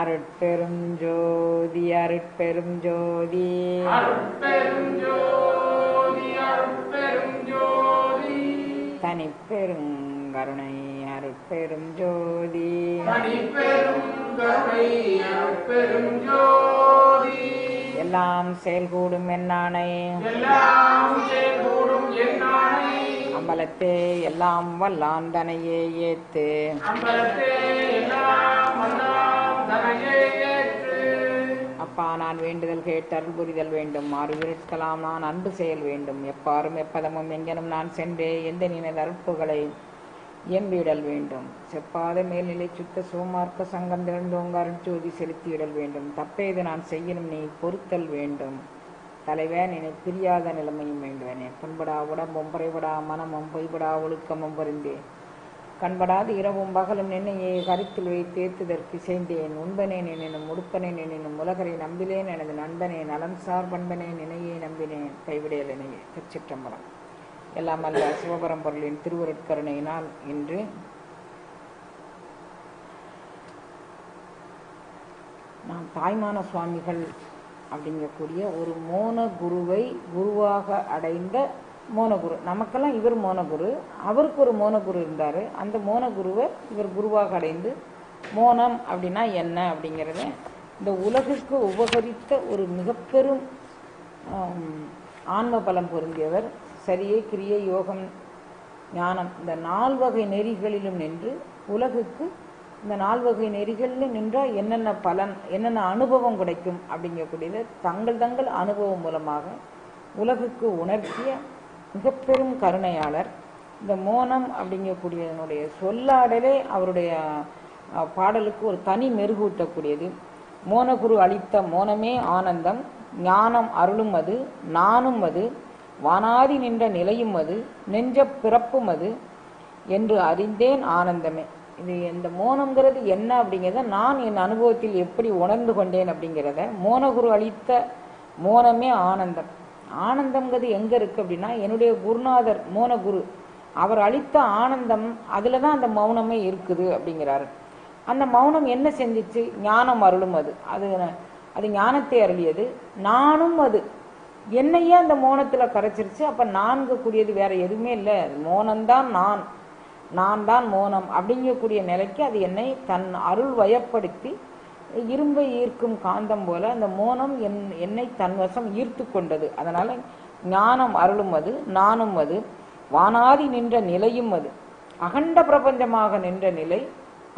அருட்பெரும் ஜோதி அருட்பெரும் ஜோதி அருட்பெரும் ஜோதி அருட்பெரும் ஜோதி தனிப்பெரும் கருணை அருட்பெரும் ஜோதி தனிப்பெரும் கருணை அருட்பெரும் ஜோதி எல்லாம் செயல்கூடும் என்னானை எல்லாம் செயல்கூடும் என்னானை அம்பலத்தே எல்லாம் வல்லான் தனையே ஏத்து அம்பலத்தே எல்லாம் வல்லாம் தனையே ஏற்று அப்பா நான் வேண்டுதல் கேட்டருள் புரிதல் வேண்டும் மாறுவிருக்கலாம் நான் அன்பு செயல் வேண்டும் எப்பாரும் எப்பதமும் எங்கெனும் நான் சென்றே எந்த நினைத அருட்புகளை எம்பிடல் வேண்டும் செப்பாத மேல்நிலை சுத்த சோமார்க்க சங்கம் திறந்தோங்க அருட்ஜோதி செலுத்தியிடல் வேண்டும் தப்பேது நான் செய்யணும் நீ பொறுத்தல் வேண்டும் தலைவன் என்னை பிரியாத நிலைமையும் வேண்டுவனே பண்படா உடம்பும் பறைபடா மனமும் பொய்படா ஒழுக்கமும் பொருந்தே கண்படாது இரவும் பகலும் நின்னையே கருத்தில் வைத்து ஏத்துதற்கு செய்தேன் உண்பனேன் எனினும் உடுப்பனேன் எனினும் உலகரை நம்பிலேன் எனது நண்பனே நலம் சார் பண்பனேன் நினையே நம்பினேன் கைவிடையல் நினையே திருச்சிற்றம்பலம் எல்லாம் அல்ல சிவபரம்பொருளின் திருவருட்கருணையினால் இன்று நாம் தாய்மான சுவாமிகள் அப்படிங்கக்கூடிய ஒரு மோன குருவை குருவாக அடைந்த மோனகுரு. நமக்கெல்லாம் இவர் மோனகுரு, அவருக்கு ஒரு மோனகுரு இருந்தார். அந்த மோனகுருவை இவர் குருவாக அடைந்து மோனம் அப்படின்னா என்ன அப்படிங்கிறத இந்த உலகுக்கு உபகரித்த ஒரு மிக பெரும் ஆன்ம பலம் பொருந்தியவர். சரியை கிரியை யோகம் ஞானம் இந்த 4 வகை நெறிகளிலும் நின்று உலகுக்கு இந்த 4 வகை நெறிகளிலும் நின்றால் என்னென்ன பலன் என்னென்ன அனுபவம் கிடைக்கும் அப்படிங்கக்கூடியது தங்கள் அனுபவம் மூலமாக உலகுக்கு உணர்த்திய மிக பெரும் கருணையாளர். இந்த மோனம் அப்படிங்கக்கூடியதனுடைய சொல்லாடலே அவருடைய பாடலுக்கு ஒரு தனி மெருகூட்டக்கூடியது. மோனகுரு அளித்த மோனமே ஆனந்தம், ஞானம் அருளும் அது, நானும் அது, வானாதி நின்ற நிலையும் அது, நெஞ்ச பிறப்பும் அது என்று அறிந்தேன் ஆனந்தமே. இது இந்த மோனம்ங்கிறது என்ன அப்படிங்கிறத நான் என் அனுபவத்தில் எப்படி உணர்ந்து கொண்டேன் அப்படிங்கிறத மோனகுரு அளித்த மோனமே ஆனந்தம். ஆனந்தம்ங்கிறது எங்க இருக்கு அப்படின்னா என்னுடைய குருநாதர் மோனகுரு அவர் அளித்த ஆனந்தம் அதுல தான் அந்த மௌனமே இருக்குது அப்படிங்கிறாரு. அந்த மௌனம் என்ன செஞ்சிச்சு? ஞானம் அருளும் அது, அது ஞானத்தை அருளியது. நானும் அது என்னையே அந்த மோனத்துல கரைச்சிருச்சு. அப்ப நான்கு கூடியது வேற எதுவுமே இல்லை, மோனம்தான் நான் தான் மோனம் அப்படிங்கக்கூடிய நிலைக்கு அது என்னை தன் அருள் வயப்படுத்தி இரும்பை ஈர்க்கும் காந்தம் போல அந்த மோனம் என்னை தன் வசம் ஈர்த்து கொண்டது. அதனால ஞானம் அருளும் அது, நானும் அது, வானாதி நின்ற நிலையும் அது, அகண்ட பிரபஞ்சமாக நின்ற நிலை.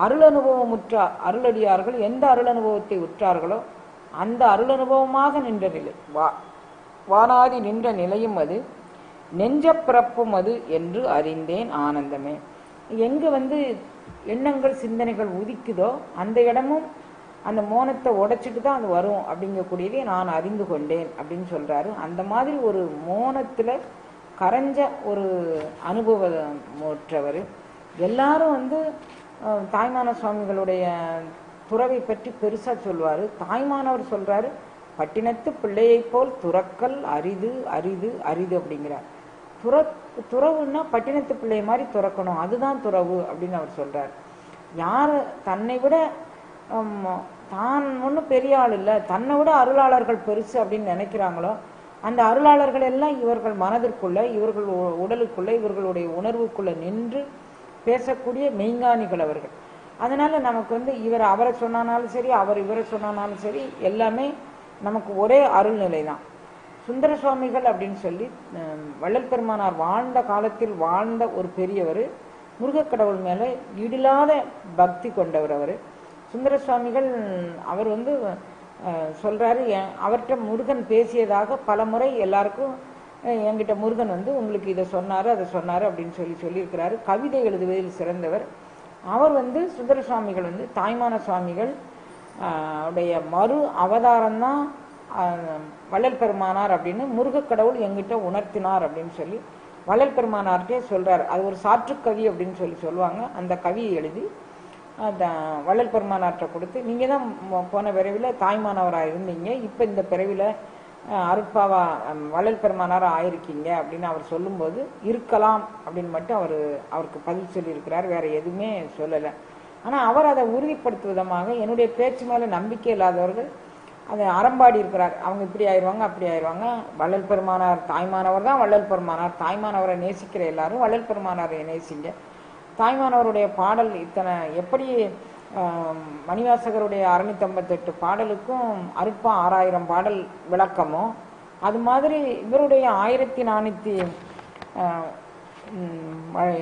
அருள் அனுபவம் உற்றார் அருளடியார்கள் எந்த அருள் அனுபவத்தை உற்றார்களோ அந்த அருள் அனுபவமாக நின்ற நிலை. வானாதி நின்ற நிலையும் அது, நெஞ்ச பிறப்பும் அது என்று அறிந்தேன் ஆனந்தமே. எங்க எண்ணங்கள் சிந்தனைகள் உதிக்குதோ அந்த இடமும் அந்த மோனத்தை உடைச்சிட்டு தான் அது வரும் அப்படிங்கக்கூடியதை நான் அறிந்து கொண்டேன் அப்படின்னு சொல்றாரு. அந்த மாதிரி ஒரு மோனத்துல கரைஞ்ச ஒரு அனுபவமற்றவர். எல்லாரும் தாய்மான சுவாமிகளுடைய துறவை பற்றி பெருசா சொல்வாரு. தாய்மானவர் சொல்றாரு, பட்டினத்து பிள்ளையை போல் துறக்கல் அரிது அரிது அரிது அப்படிங்கிறார். துறவுன்னா பட்டினத்து பிள்ளை மாதிரி துறக்கணும், அதுதான் துறவு அப்படின்னு அவர் சொல்றார். யாரு தன்னை விட தான் ஒன்றும் பெரிய ஆள் இல்லை, தன்னை விட அருளாளர்கள் பெருசு அப்படின்னு நினைக்கிறாங்களோ அந்த அருளாளர்கள் எல்லாம் இவர்கள் மனதிற்குள்ள, இவர்கள் உடலுக்குள்ள, இவர்களுடைய உணர்வுக்குள்ள நின்று பேசக்கூடிய மெய்ஞானிகள் அவர்கள். அதனால நமக்கு இவர் அவரை சொன்னாலும் சரி, அவர் இவரை சொன்னாலும் சரி, எல்லாமே நமக்கு ஒரே அருள்நிலை தான். சுந்தர சுவாமிகள் அப்படின்னு சொல்லி வள்ளல் பெருமானார் வாழ்ந்த காலத்தில் வாழ்ந்த ஒரு பெரியவர், முருகக்கடவுள் மேல இடிலாத பக்தி கொண்டவர் அவர். சுந்தர சுவாமிகள் அவர் சொல்றாரு, அவர்கிட்ட முருகன் பேசியதாக பல முறை எல்லாருக்கும் என்கிட்ட முருகன் உங்களுக்கு இதை சொன்னாரு அதை சொன்னாரு அப்படின்னு சொல்லியிருக்கிறாரு. கவிதை எழுதுவதில் சிறந்தவர் அவர். சுந்தர சுவாமிகள் தாய்மான சுவாமிகள் உடைய மறு அவதாரம் தான் வள்ளல் பெருமானார் அப்படின்னு முருகக்கடவுள் எங்கிட்ட உணர்த்தினார் அப்படின்னு சொல்லி வள்ளல் பெருமானார்கிட்டே சொல்றாரு. அது ஒரு சாற்று கவி அப்படின்னு சொல்லுவாங்க. அந்த கவியை எழுதி வள்ளல் பெருமானார்கிட்ட கொடுத்து, நீங்க தான் போன பிறவில தாய்மானவராக இருந்தீங்க, இப்ப இந்த பிறவில அருட்பாவா வள்ளல் பெருமானார் ஆயிருக்கீங்க அப்படின்னு அவர் சொல்லும்போது இருக்கலாம் அப்படின்னு மட்டும் அவருக்கு பதில் சொல்லியிருக்கிறார். வேற எதுவுமே சொல்லலை. ஆனால் அவர் அதை உறுதிப்படுத்தும் விதமாக என்னுடைய பேச்சு மேலே நம்பிக்கை இல்லாதவர்கள் அதை அறம்பாடி இருக்கிறார். அவங்க இப்படி ஆயிடுவாங்க அப்படி ஆயிடுவாங்க. வள்ளல் பெருமானார் தாய்மானவர் தான் வள்ளல் பெருமானார். தாய்மானவரை நேசிக்கிற எல்லாரும் வள்ளல் பெருமானாரை நேசிங்க. தாய்மானவருடைய பாடல் இத்தனை எப்படி மணிவாசகருடைய 658 பாடலுக்கும் அருட்பா 6000 பாடல் விளக்கமோ அது மாதிரி இவருடைய 1400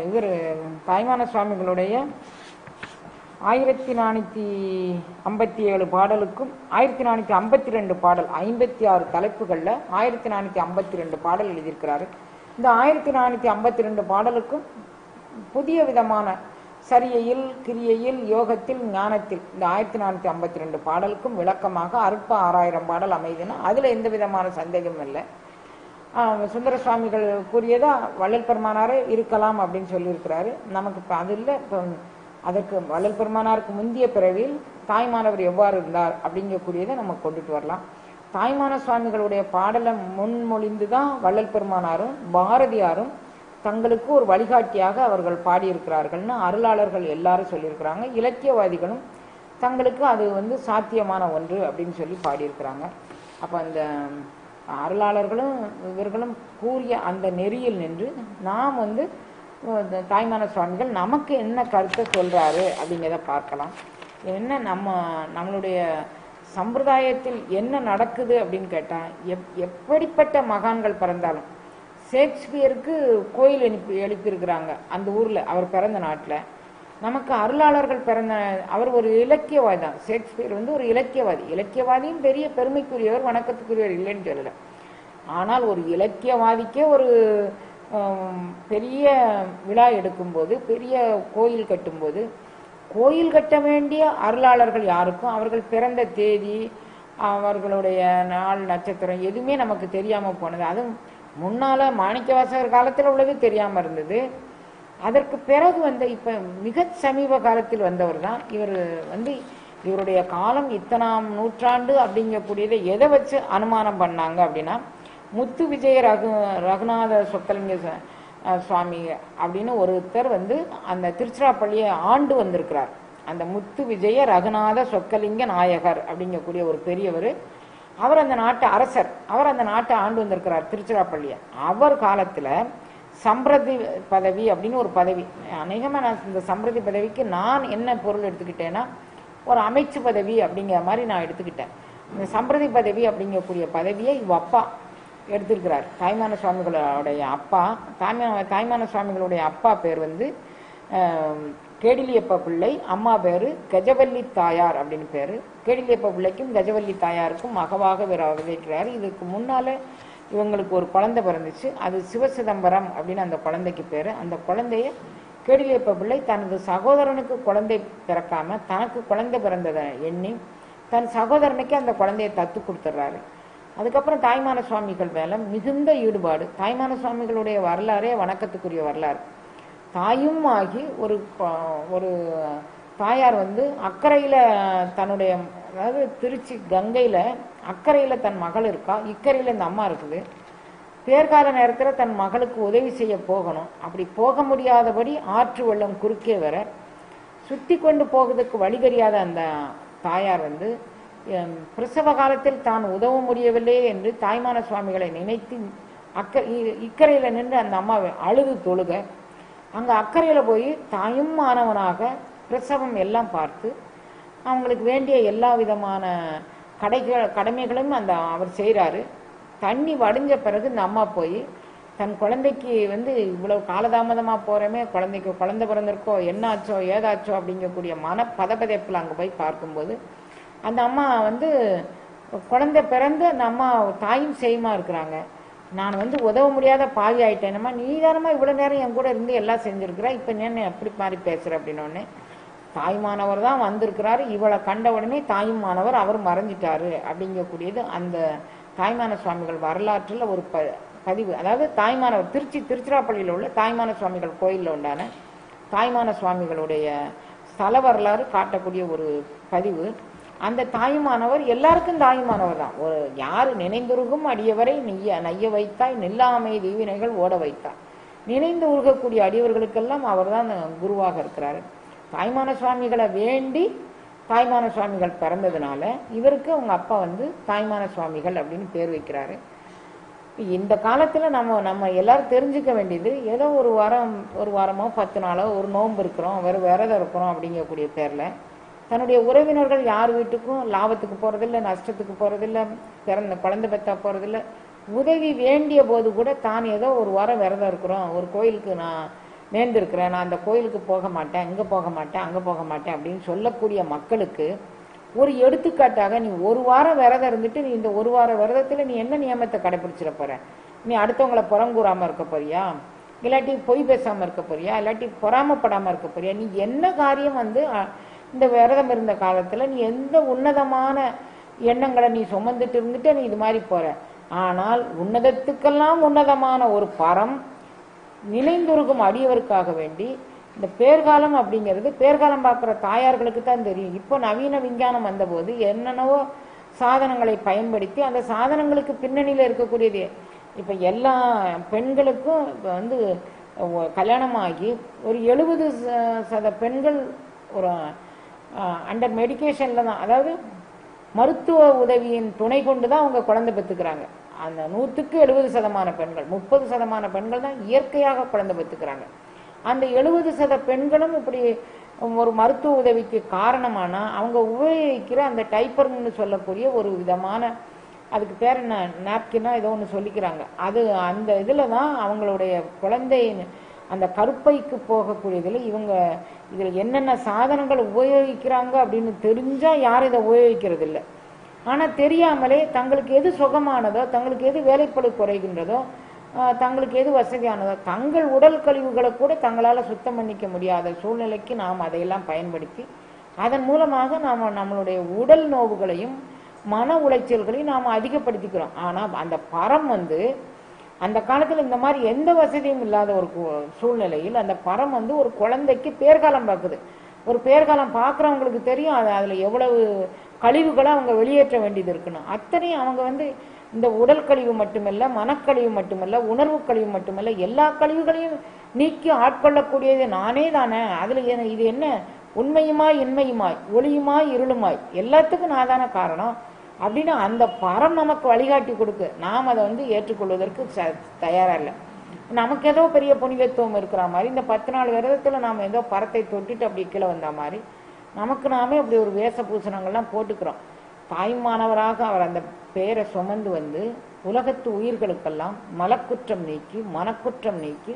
இவர் தாய்மான சுவாமிகளுடைய 1457 பாடலுக்கும் 1452 பாடல் 56 தலைப்புகளில் 1452 பாடல் எழுதியிருக்கிறாரு. இந்த 1452 பாடலுக்கும் புதிய விதமான சரியையில் கிரியையில் யோகத்தில் ஞானத்தில் இந்த 1452 பாடலுக்கும் விளக்கமாக அருட்பா 6000 பாடல் அமைதுன்னா அதில் எந்த விதமான சந்தேகமும் இல்லை. சுந்தர சுவாமிகள் கூறியதா வள்ளல் பெருமானாரே இருக்கலாம் அப்படின்னு சொல்லியிருக்கிறாரு. நமக்கு இப்போ அது இல்லை. இப்போ அதற்கு வள்ளல் பெருமானாருக்கு முந்திய பிறவியில் தாய்மானவர் எவ்வாறு இருந்தார் அப்படிங்கக்கூடியதை நம்ம கொண்டுட்டு வரலாம். தாய்மான சுவாமிகளுடைய பாடலை முன்மொழிந்து தான் வள்ளல் பெருமானாரும் பாரதியாரும் தங்களுக்கு ஒரு வழிகாட்டியாக அவர்கள் பாடியிருக்கிறார்கள்னு அருளாளர்கள் எல்லாரும் சொல்லியிருக்கிறாங்க. இலக்கியவாதிகளும் தங்களுக்கு அது சாத்தியமான ஒன்று அப்படின்னு சொல்லி பாடியிருக்கிறாங்க. அப்போ அந்த அருளாளர்களும் இவர்களும் கூறிய அந்த நெறியில் நின்று நாம் தாய்மான சுவாமிகள் நமக்கு என்ன கருத்தை சொல்றாரு அப்படிங்கிறத பார்க்கலாம். என்ன நம்மளுடைய சம்பிரதாயத்தில் என்ன நடக்குது அப்படின்னு கேட்டால் எப்படிப்பட்ட மகான்கள் பிறந்தாலும் ஷேக்ஸ்பியருக்கு கோயில் எழுப்பியிருக்கிறாங்க அந்த ஊரில் அவர் பிறந்த நாட்டில். நமக்கு அருளாளர்கள் அவர் ஒரு இலக்கியவாதி தான். ஷேக்ஸ்பியர் ஒரு இலக்கியவாதியும் பெரிய பெருமைக்குரியவர் வணக்கத்துக்குரியவர் இல்லைன்னு சொல்லலை. ஆனால் ஒரு இலக்கியவாதிக்கே ஒரு பெரிய விழா எடுக்கும்போது பெரிய கோயில் கட்டும்போது கோயில் கட்ட வேண்டிய அருளாளர்கள் யாருக்கும் அவர்கள் பிறந்த தேதி அவர்களுடைய நாள் நட்சத்திரம் எதுவுமே நமக்கு தெரியாமல் போனது. அதுவும் முன்னால மாணிக்கவாசகர் காலத்தில் உள்ளது தெரியாமல் இருந்தது. அதற்கு பிறகு இப்போ மிக சமீப காலத்தில் வந்தவர் தான் இவர். இவருடைய காலம் இத்தனாம் நூற்றாண்டு அப்படிங்கக்கூடியதை எதை வச்சு அனுமானம் பண்ணாங்க அப்படின்னா முத்து விஜய ரகுநாத சொக்கலிங்க சுவாமி அப்படின்னு ஒருத்தர் அந்த திருச்சிராப்பள்ளியை ஆண்டு வந்திருக்கிறார். அந்த முத்து விஜய ரகுநாத சொக்கலிங்க நாயகர் அப்படிங்கக்கூடிய ஒரு பெரியவர். அவர் அந்த நாட்டு அரசர். அவர் அந்த நாட்டை ஆண்டு வந்திருக்கிறார் திருச்சிராப்பள்ளியை. அவர் காலத்தில் சம்பிரதி பதவி அப்படின்னு ஒரு பதவி. அநேகமாக நான் இந்த சம்பிரதி பதவிக்கு நான் என்ன பொருள் எடுத்துக்கிட்டேன்னா ஒரு அமைச்சு பதவி அப்படிங்கிற மாதிரி நான் எடுத்துக்கிட்டேன். இந்த சம்பிரதி பதவி அப்படிங்கக்கூடிய பதவியை அப்பா எடுத்திருக்கிறார். தாய்மான சுவாமிகளுடைய அப்பா தாய்மான சுவாமிகளுடைய அப்பா பேர் கேடிலியப்ப பிள்ளை, அம்மா பேர் கஜவல்லி தாயார் அப்படின்னு பேர். கேடிலியப்ப பிள்ளைக்கும் கஜவல்லி தாயாருக்கும் மகவாக விதைக்கிறார். இதுக்கு முன்னால் இவங்களுக்கு ஒரு குழந்தை பிறந்துச்சு. அது சிவசிதம்பரம் அப்படின்னு அந்த குழந்தைக்கு பேர். அந்த குழந்தைய கேடிலியப்ப பிள்ளை தனது சகோதரனுக்கு குழந்தை பிறக்காம தனக்கு குழந்தை பிறந்ததை எண்ணி தன் சகோதரனுக்கு அந்த குழந்தைய தத்து கொடுத்துட்றாரு. அதுக்கப்புறம் தாய்மான சுவாமிகள் மேலே மிகுந்த ஈடுபாடு. தாய்மான சுவாமிகளுடைய வரலாறே வணக்கத்துக்குரிய வரலாறு. தாயும் ஆகி ஒரு தாயார் அக்கறையில் தன்னுடைய அதாவது திருச்சி கங்கையில் அக்கறையில் தன் மகள் இருக்கா, இக்கரையில் இந்த அம்மா இருக்குது. பேர்கால நேரத்தில் தன் மகளுக்கு உதவி செய்ய போகணும். அப்படி போக முடியாதபடி ஆற்று வெள்ளம் குறுக்கே வர சுற்றி கொண்டு போகிறதுக்கு வழி தெரியாத அந்த தாயார் பிரசவ காலத்தில் தான் உதவ முடியவில்லையே என்று தாய்மான சுவாமிகளை நினைத்து இக்கரையில் நின்று அந்த அம்மாவை அழுது தொழுக அங்கே அக்கறையில் போய் தாயும் மாணவனாக பிரசவம் எல்லாம் பார்த்து அவங்களுக்கு வேண்டிய எல்லா விதமான கடமைகளும் அவர் செய்கிறாரு. தண்ணி வடிஞ்ச பிறகு இந்த அம்மா போய் தன் குழந்தைக்கு இவ்வளவு காலதாமதமாக போகிறோமே, குழந்தைக்கு குழந்தை பிறந்திருக்கோ என்னாச்சோ ஏதாச்சோ அப்படிங்கக்கூடிய பதப்பதைப்பில் அங்கே போய் பார்க்கும்போது அந்த அம்மா குழந்தை பிறந்து அந்த அம்மா தாயும் செய்யுமா இருக்கிறாங்க. நான் உதவ முடியாத பாவி ஆயிட்டேனம்மா, நீ தானம்மா இவ்வளோ நேரம் என் கூட இருந்து எல்லாம் செஞ்சுருக்கிறா, இப்போ என்ன எப்படி மாதிரி பேசுகிற அப்படின்னோடனே தாய்மானவர் தான் வந்திருக்கிறாரு. இவளை கண்ட உடனே தாயும் மாணவர் அவர் மறைஞ்சிட்டாரு அப்படிங்கக்கூடியது அந்த தாய்மான சுவாமிகள் வரலாற்றில் ஒரு பதிவு. அதாவது தாய்மானவர் திருச்சிராப்பள்ளியில் உள்ள தாய்மான சுவாமிகள் கோயிலில் உண்டான தாய்மான சுவாமிகளுடைய ஸ்தல வரலாறு காட்டக்கூடிய ஒரு பதிவு. அந்த தாயுமானவர் எல்லாருக்கும் தாயுமானவர் தான். ஒரு யார் நினைந்துருகும் அடியவரை நைய வைத்தாய் நில்லாமை தீவினைகள் ஓட வைத்தார். நினைந்து உருகக்கூடிய அடியவர்களுக்கெல்லாம் அவர் தான் குருவாக இருக்கிறாரு. தாய்மான சுவாமிகளை வேண்டி தாய்மான சுவாமிகள் பிறந்ததுனால இவருக்கு அவங்க அப்பா வந்து தாய்மான சுவாமிகள் அப்படின்னு பேர் வைக்கிறாரு. இந்த காலத்தில் நம்ம எல்லாரும் தெரிஞ்சுக்க வேண்டியது, ஏதோ ஒரு வாரமோ 10 நாளோ ஒரு நோன்பு இருக்கிறோம், விரதம் இருக்கிறோம் அப்படிங்கக்கூடிய பேரில் தன்னுடைய உறவினர்கள் யார் வீட்டுக்கும் லாபத்துக்கு போகிறதில்ல, நஷ்டத்துக்கு போகிறதில்ல, குழந்தை பெற்றா போகிறதில்ல, உதவி வேண்டிய போது கூட தான் ஏதோ ஒரு வாரம் விரதம் இருக்கிறோம், ஒரு கோயிலுக்கு நான் நேர்ந்திருக்கிறேன், நான் அந்த கோயிலுக்கு போக மாட்டேன், இங்கே போக மாட்டேன், அங்கே போக மாட்டேன் அப்படின்னு சொல்லக்கூடிய மக்களுக்கு ஒரு எடுத்துக்காட்டாக, நீ ஒரு வாரம் விரதம் இருந்துட்டு நீ இந்த ஒரு வார விரதத்தில் நீ என்ன நியமத்தை கடைபிடிச்சிட போற? நீ அடுத்தவங்களை புறங்கூறாமல் இருக்க போறியா, இல்லாட்டி பொய் பேசாமல் இருக்க போறியா, இல்லாட்டி பொறாமப்படாமல் இருக்க போறியா? நீ என்ன காரியம் வந்து இந்த விரதம் இருந்த காலத்தில் நீ எந்த உன்னதமான எண்ணங்களை நீ சுமந்துட்டு இருந்துட்டு நீ இது மாதிரி போற? ஆனால் உன்னதத்துக்கெல்லாம் உன்னதமான ஒரு பரம் நினைந்துருகும் அடியவருக்காக வேண்டி இந்த பேர்காலம் அப்படிங்கிறது, பேர்காலம் பார்க்குற தாயார்களுக்கு தான் தெரியும். இப்போ நவீன விஞ்ஞானம் வந்தபோது என்னென்னவோ சாதனங்களை பயன்படுத்தி அந்த சாதனங்களுக்கு பின்னணியில் இருக்கக்கூடியது, இப்போ எல்லா பெண்களுக்கும் இப்போ வந்து கல்யாணமாகி ஒரு 70% பெண்கள் ஒரு அண்டர் மெடிக்கேஷனில் தான், அதாவது மருத்துவ உதவியின் துணை கொண்டு தான் அவங்க குழந்தை பெற்றுக்கிறாங்க. அந்த 100க்கு 70% பெண்கள், 30% பெண்கள் தான் இயற்கையாக குழந்தை பெற்றுக்கிறாங்க. அந்த 70% பெண்களும் இப்படி ஒரு மருத்துவ உதவிக்கு காரணமானா அவங்க உபயோகிக்கிற அந்த டைப்பர்னு சொல்லக்கூடிய ஒரு விதமான, அதுக்கு பேர் என்ன, நாப்கினா ஏதோ ஒன்று சொல்லிக்கிறாங்க, அது அந்த இதில் தான் அவங்களுடைய குழந்தை அந்த கருப்பைக்கு போகக்கூடியதில் இவங்க இதில் என்னென்ன சாதனங்கள் உபயோகிக்கிறாங்க அப்படின்னு தெரிஞ்சால் யாரும் இதை உபயோகிக்கிறது இல்லை. ஆனால் தெரியாமலே தங்களுக்கு எது சுகமானதோ, தங்களுக்கு எது வேலைப்பளு குறைகின்றதோ, தங்களுக்கு எது வசதியானதோ, தங்கள் உடல் கழிவுகளை கூட தங்களால் சுத்தம் பண்ணிக்க முடியாத சூழ்நிலைக்கு நாம் அதையெல்லாம் பயன்படுத்தி அதன் மூலமாக நாம் நம்மளுடைய உடல் நோவுகளையும் மன உளைச்சல்களையும் நாம் அதிகப்படுத்திக்கிறோம். ஆனால் அந்த பரம் வந்து அந்த காலத்தில் இந்த மாதிரி எந்த வசதியும் இல்லாத ஒரு சூழ்நிலையில் அந்த பரம் வந்து ஒரு குழந்தைக்கு பேர்காலம் பார்க்குது. ஒரு பேர்காலம் பார்க்குறவங்களுக்கு தெரியும் அதில் எவ்வளவு கழிவுகளை அவங்க வெளியேற்ற வேண்டியது இருக்குன்னு. அத்தனையும் அவங்க வந்து இந்த உடல் கழிவு மட்டுமல்ல, மனக்கழிவு மட்டுமல்ல, உணர்வு கழிவு மட்டுமல்ல, எல்லா கழிவுகளையும் நீக்கி ஆட்கொள்ளக்கூடியது நானே தானே. அதில் இது என்ன, உண்மையுமாய் இன்மையுமாய் ஒளியுமாய் இருளுமாய் எல்லாத்துக்கும் நான் தானே காரணம் அப்படின்னு அந்த பரம் நமக்கு வழிகாட்டி கொடுக்கு. நாம் அதை வந்து ஏற்றுக்கொள்வதற்கு தயாராக இல்லை. நமக்கு ஏதோ பெரிய புனிதத்துவம் இருக்கிற மாதிரி இந்த 10 நாள் விரதத்தில் நாம் ஏதோ பரத்தை தொட்டுட்டு அப்படி கீழே வந்த மாதிரி நமக்கு நாமே அப்படி ஒரு வேஷ பூசணங்கள்லாம் போட்டுக்கிறோம். தாய்மானவராக அவர் அந்த பேரை சுமந்து வந்து உலகத்து உயிர்களுக்கெல்லாம் மலக்குற்றம் நீக்கி மனக்குற்றம் நீக்கி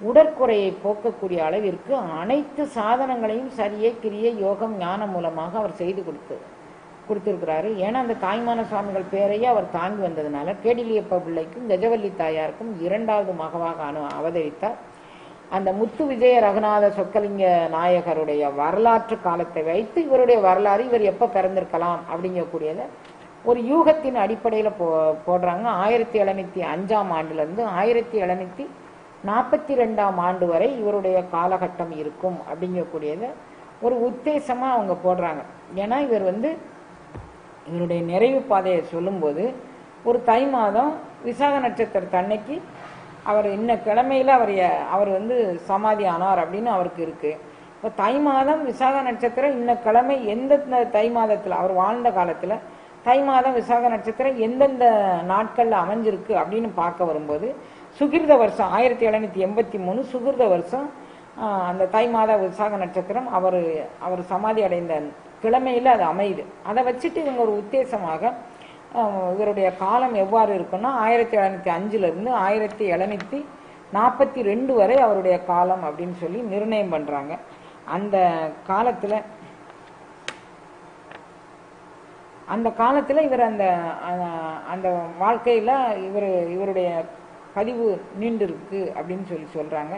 உடற்குறையை போக்கக்கூடிய அளவிற்கு அனைத்து சாதனங்களையும் சரியே கிரியை யோகம் ஞானம் மூலமாக அவர் செய்து கொடுத்திருக்கிறாரு. ஏன்னா அந்த தாய்மான சுவாமிகள் பேரையே அவர் தாங்கி வந்ததுனால கேடிலியப்ப பிள்ளைக்கும் கஜவல்லி தாயாருக்கும் 2வது மகவாக அவதரித்தார். அந்த முத்து விஜய ரகுநாத சொக்கலிங்க நாயகருடைய வரலாற்று காலத்தை வைத்து இவருடைய வரலாறு, இவர் எப்போ பிறந்திருக்கலாம் அப்படிங்கக்கூடியதை ஒரு யூகத்தின் அடிப்படையில் போடுறாங்க. 1705ஆம் ஆண்டுலேருந்து 1742ஆம் ஆண்டு வரை இவருடைய காலகட்டம் இருக்கும் அப்படிங்கக்கூடியதை ஒரு உத்தேசமாக அவங்க போடுறாங்க. ஏன்னா இவர் வந்து இவருடைய நிறைவு பாதையை சொல்லும்போது ஒரு தை மாதம் விசாக நட்சத்திரத்தன்னைக்கு அவர் இன்ன கிழமையில் அவர் வந்து சமாதி ஆனார் அப்படின்னு அவருக்கு இருக்குது. இப்போ தை மாதம் விசாக நட்சத்திரம் இன்ன கிழமை எந்தெந்த தை மாதத்தில் அவர் வாழ்ந்த காலத்தில் தை மாதம் விசாக நட்சத்திரம் எந்தெந்த நாட்களில் அமைஞ்சிருக்கு அப்படின்னு பார்க்க வரும்போது சுகிர்த வருஷம் 1783 சுகிர்த வருஷம் அந்த தை மாத விசாக நட்சத்திரம் அவர் சமாதி அடைந்த கிழமையில் அது அமையுது. அதை வச்சுட்டு இவங்க ஒரு உத்தேசமாக இவருடைய காலம் எவ்வாறு இருக்குன்னா 1705லிருந்து 1742 வரை அவருடைய காலம் அப்படின்னு சொல்லி நிர்ணயம் பண்ணுறாங்க. அந்த காலத்தில் இவர் அந்த வாழ்க்கையில் இவருடைய பதிவு நீண்டிருக்கு அப்படின்னு சொல்கிறாங்க.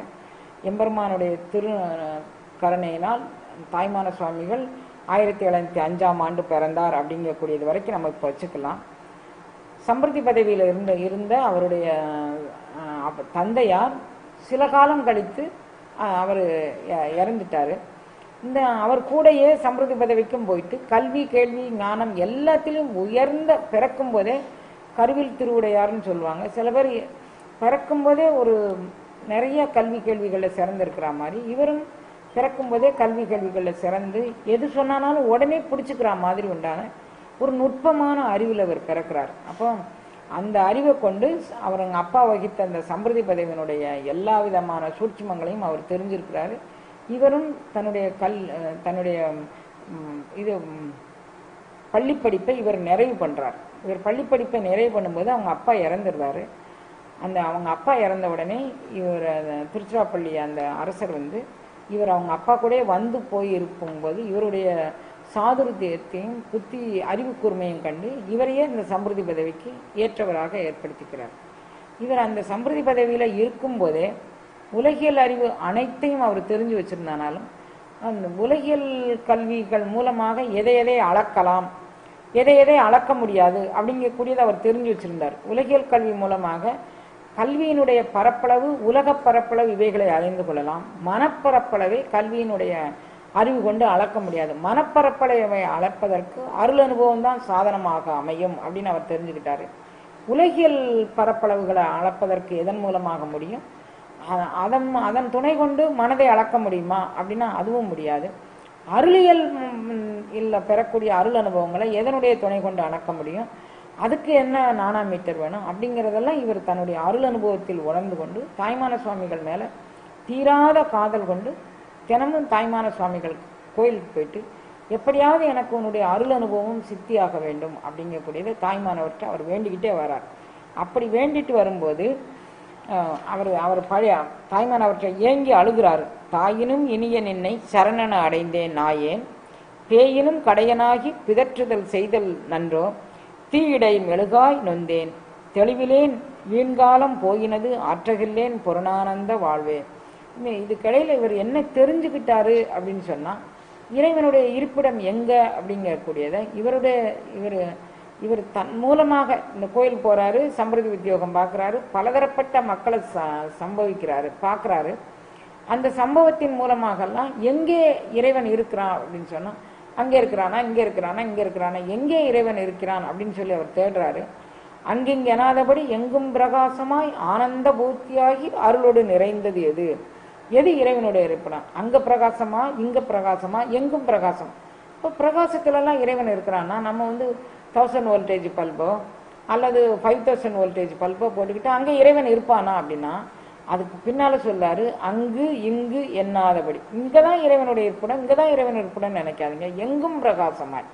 எம்பெருமானுடைய திரு கருணையினால் தாய்மான சுவாமிகள் 1705ஆம் ஆண்டு பிறந்தார் அப்படிங்கக்கூடியது வரைக்கும் நம்ம இப்போ வச்சுக்கலாம். சம்பிரதி பதவியில் இருந்த அவருடைய தந்தையார் சில காலம் கழித்து அவர் இறந்துட்டார். அவர் கூடையே சம்பிரதி பதவிக்கும் போயிட்டு கல்வி கேள்வி ஞானம் எல்லாத்திலும் உயர்ந்த பிறக்கும் போதே கருவில் திருவுடையார்னு சொல்லுவாங்க. சில பேர் பிறக்கும் போதே ஒரு நிறைய கல்வி கேள்விகளில் சிறந்திருக்கிற மாதிரி இவரும் பிறக்கும் போதே கல்விகளில் சிறந்து எது சொன்னாலும் உடனே பிடிச்சிக்கிற மாதிரி உண்டான ஒரு நுட்பமான அறிவில் அவர் பிறக்கிறார். அப்போ அந்த அறிவை கொண்டு அவர் அப்பா வகித்த அந்த சம்பிரதி பதவியினுடைய எல்லா விதமான சூட்சுமங்களையும் அவர் தெரிஞ்சிருக்கிறாரு. இவரும் தன்னுடைய இது பள்ளிப்படிப்பை இவர் நிறைவு பண்ணுறார். இவர் பள்ளிப்படிப்பை நிறைவு பண்ணும்போது அவங்க அப்பா இறந்துடுறாரு. அவங்க அப்பா இறந்த உடனே இவர் திருச்சிராப்பள்ளி அந்த அரசர் இவர் அவங்க அப்பா கூட வந்து போய் இருக்கும்போது இவருடைய சாதுரியத்தையும் புத்தி அறிவு கூர்மையும் கண்டு இவரையே இந்த சம்பிரதி பதவிக்கு ஏற்றவராக ஏற்படுத்திக்கிறார். இவர் அந்த சம்பிரதி பதவியில் இருக்கும்போதே உலகியல் அறிவு அனைத்தையும் அவர் தெரிஞ்சு வச்சிருந்தாலும் அந்த உலகியல் கல்விகள் மூலமாக எதை அளக்கலாம், எதை அளக்க முடியாது அப்படிங்கக்கூடியதை அவர் தெரிஞ்சு வச்சிருந்தார். உலகியல் கல்வி மூலமாக கல்வியினுடைய பரப்பளவு, உலக பரப்பளவு இவைகளை அறிந்து கொள்ளலாம். மனப்பரப்பளவை கல்வியினுடைய அறிவு கொண்டு அளக்க முடியாது. மனப்பரப்பளவை அளப்பதற்கு அருள் அனுபவம் தான் சாதனமாக அமையும் அப்படின்னு அவர் தெரிஞ்சுக்கிட்டாரு. உலகியல் பரப்பளவுகளை அளப்பதற்கு எதன் மூலமாக முடியும்? அதன் துணை கொண்டு மனதை அளக்க முடியுமா அப்படின்னா அதுவும் முடியாது. அருளியல் பெறக்கூடிய அருள் அனுபவங்களை எதனுடைய துணை கொண்டு அளக்க முடியும்? அதுக்கு என்ன நானாமீட்டர் வேணும் அப்படிங்கிறதெல்லாம் இவர் தன்னுடைய அருள் அனுபவத்தில் உணர்ந்து கொண்டு தாய்மான சுவாமிகள் மேலே தீராத காதல் கொண்டு தினமும் தாய்மான சுவாமிகள் கோயிலுக்கு போயிட்டு எப்படியாவது எனக்கு உன்னுடைய அருள் அனுபவம் சித்தியாக வேண்டும் அப்படிங்கக்கூடியதை தாய்மானவர்கிட்ட அவர் வேண்டிக்கிட்டே வரார். அப்படி வேண்டிட்டு வரும்போது அவர் பழைய தாய்மானவற்றை ஏங்கி அழுகிறார். தாயினும் இனிய நின்னை சரணன அடைந்தேன் நாயேன், பேயினும் கடையனாகி பிதற்றுதல் செய்தல் நன்றோ, தீயிடை மெழுகாய் நொந்தேன், தெளிவிலேன் வீண்காலம் போயினது ஆற்றகில்லேன் பொருணானந்த வாழ்வே. இதுக்கிடையில் இவர் என்ன தெரிஞ்சுக்கிட்டாரு அப்படின்னு சொன்னால், இறைவனுடைய இருப்பிடம் எங்க அப்படிங்கக்கூடியதை இவர் தன் மூலமாக இந்த கோயில் போறாரு, சம்பிரதி உத்தியோகம் பார்க்குறாரு, பலதரப்பட்ட மக்களை பார்க்குறாரு. அந்த சம்பவத்தின் மூலமாகலாம் எங்கே இறைவன் இருக்கிறான் அப்படின்னு சொன்னால், அங்கே இருக்கிறானா, இங்கே இருக்கிறானா, இங்கே இருக்கிறானா, எங்கே இறைவன் இருக்கிறான் அப்படின்னு சொல்லி அவர் தேடுறாரு. அங்கிங்கு எனாதபடி எங்கும் பிரகாசமாய் ஆனந்த பூர்த்தியாகி அருளோடு நிறைந்தது எது இறைவனுடைய இருப்பிடம்? அங்க பிரகாசமா, இங்க பிரகாசமா, எங்கும் பிரகாசம். இப்போ பிரகாசத்துலலாம் இறைவன் இருக்கிறான்னா நம்ம 1000 வோல்டேஜ் பல்போ அல்லது 5000 வோல்டேஜ் பல்போ போட்டுக்கிட்டு அங்கே இறைவன் இருப்பானா அப்படின்னா அதுக்கு பின்னால சொல்லாரு, அங்கு இங்கு எண்ணாதபடி. இங்கதான் இறைவனுடைய இருப்பிடம், இங்கதான் இறைவன் இருப்பிடம் நினைக்காதீங்க. எங்கும் பிரகாசமாய்,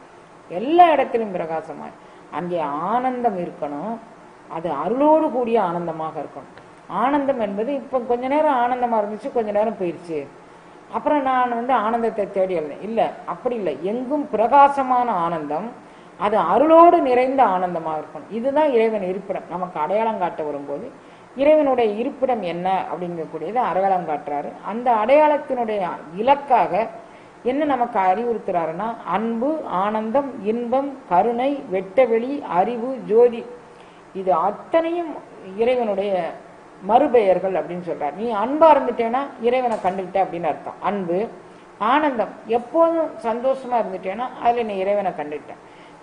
எல்லா இடத்திலும் பிரகாசமாய். அங்கே ஆனந்தம் இருக்கணும். அது அருளோடு கூடிய ஆனந்தமாக இருக்கணும். ஆனந்தம் என்பது இப்போ கொஞ்ச நேரம் ஆனந்தமா இருந்துச்சு, கொஞ்ச நேரம் போயிடுச்சு, அப்புறம் நான் ஆனந்தத்தை தேடி எழுதேன். இல்லை, அப்படி இல்லை. எங்கும் பிரகாசமான ஆனந்தம், அது அருளோடு நிறைந்த ஆனந்தமாக இருக்கணும். இதுதான் இறைவன் இருப்பிடம். நமக்கு அடையாளம் காட்ட வரும்போது இறைவனுடைய இருப்பிடம் என்ன அப்படிங்கக்கூடியதை அடையாளம் காட்டுறாரு. அந்த அடையாளத்தினுடைய இலக்காக என்ன நமக்கு அறிவுறுத்துறாருன்னா, அன்பு, ஆனந்தம், இன்பம், கருணை, வெட்டவெளி, அறிவு, ஜோதி, இது அத்தனையும் இறைவனுடைய மறுபெயர்கள் அப்படின்னு சொல்றாரு. நீ அன்பா இருந்துட்டேன்னா இறைவனை கண்டுகிட்ட அப்படின்னு அர்த்தம். அன்பு, ஆனந்தம், எப்போதும் சந்தோஷமா இருந்துட்டேன்னா அதுல நீ இறைவனை கண்டுகிட்ட.